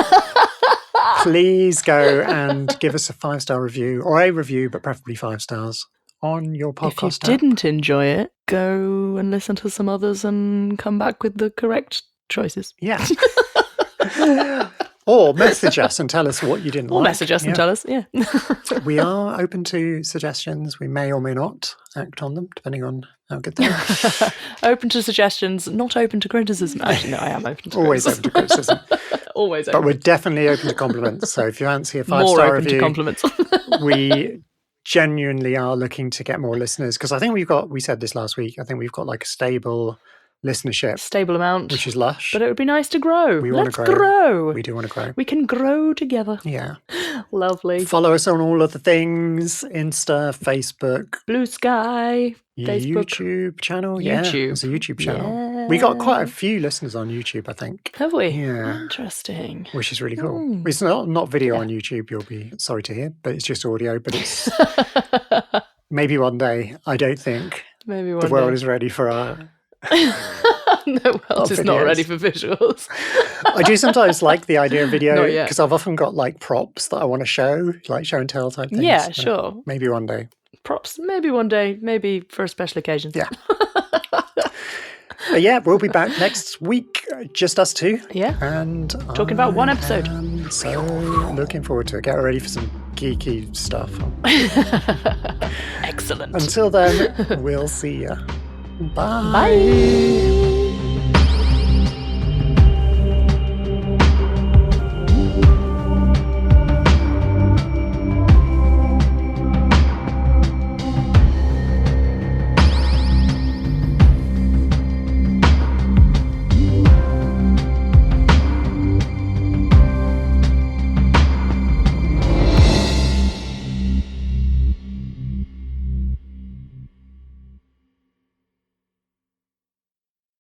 please go and give us a 5-star review, or a review, but preferably 5 stars on your podcast If you didn't enjoy it, go and listen to some others and come back with the correct choices. Yeah. Or message us and tell us what you didn't like. Or message us and tell us, We are open to suggestions. We may or may not act on them, depending on how good they are. Open to suggestions, not open to criticism. Actually, no, I am open to Always criticism. open to criticism. Always open. But we're definitely open to compliments. So if you fancy a 5-star more open review, to compliments. we genuinely are looking to get more listeners. Because I think we said this last week, I think we've got like a stable listenership. Stable amount. Which is lush. But it would be nice to grow. We want to grow. We do want to grow. We can grow together. Yeah. Lovely. Follow us on all of the things. Insta, Facebook. Blue Sky. Facebook. YouTube channel. YouTube. Yeah, it's a YouTube channel. Yeah. We got quite a few listeners on YouTube, I think. Have we? Yeah. Interesting. Which is really cool. It's not video on YouTube, you'll be sorry to hear, but it's just audio. But it's maybe one day. I don't think the world is ready for our... The world is not ready for visuals. I do sometimes like the idea of video Not because I've often got like props that I want to show, like show and tell type things. Yeah, sure. Maybe one day. Props, maybe one day, maybe for a special occasion. Yeah. But yeah, we'll be back next week, just us two. Yeah. And talking about one episode. So looking forward to it. Get ready for some geeky stuff. Excellent. Until then, we'll see ya. Bye. Bye.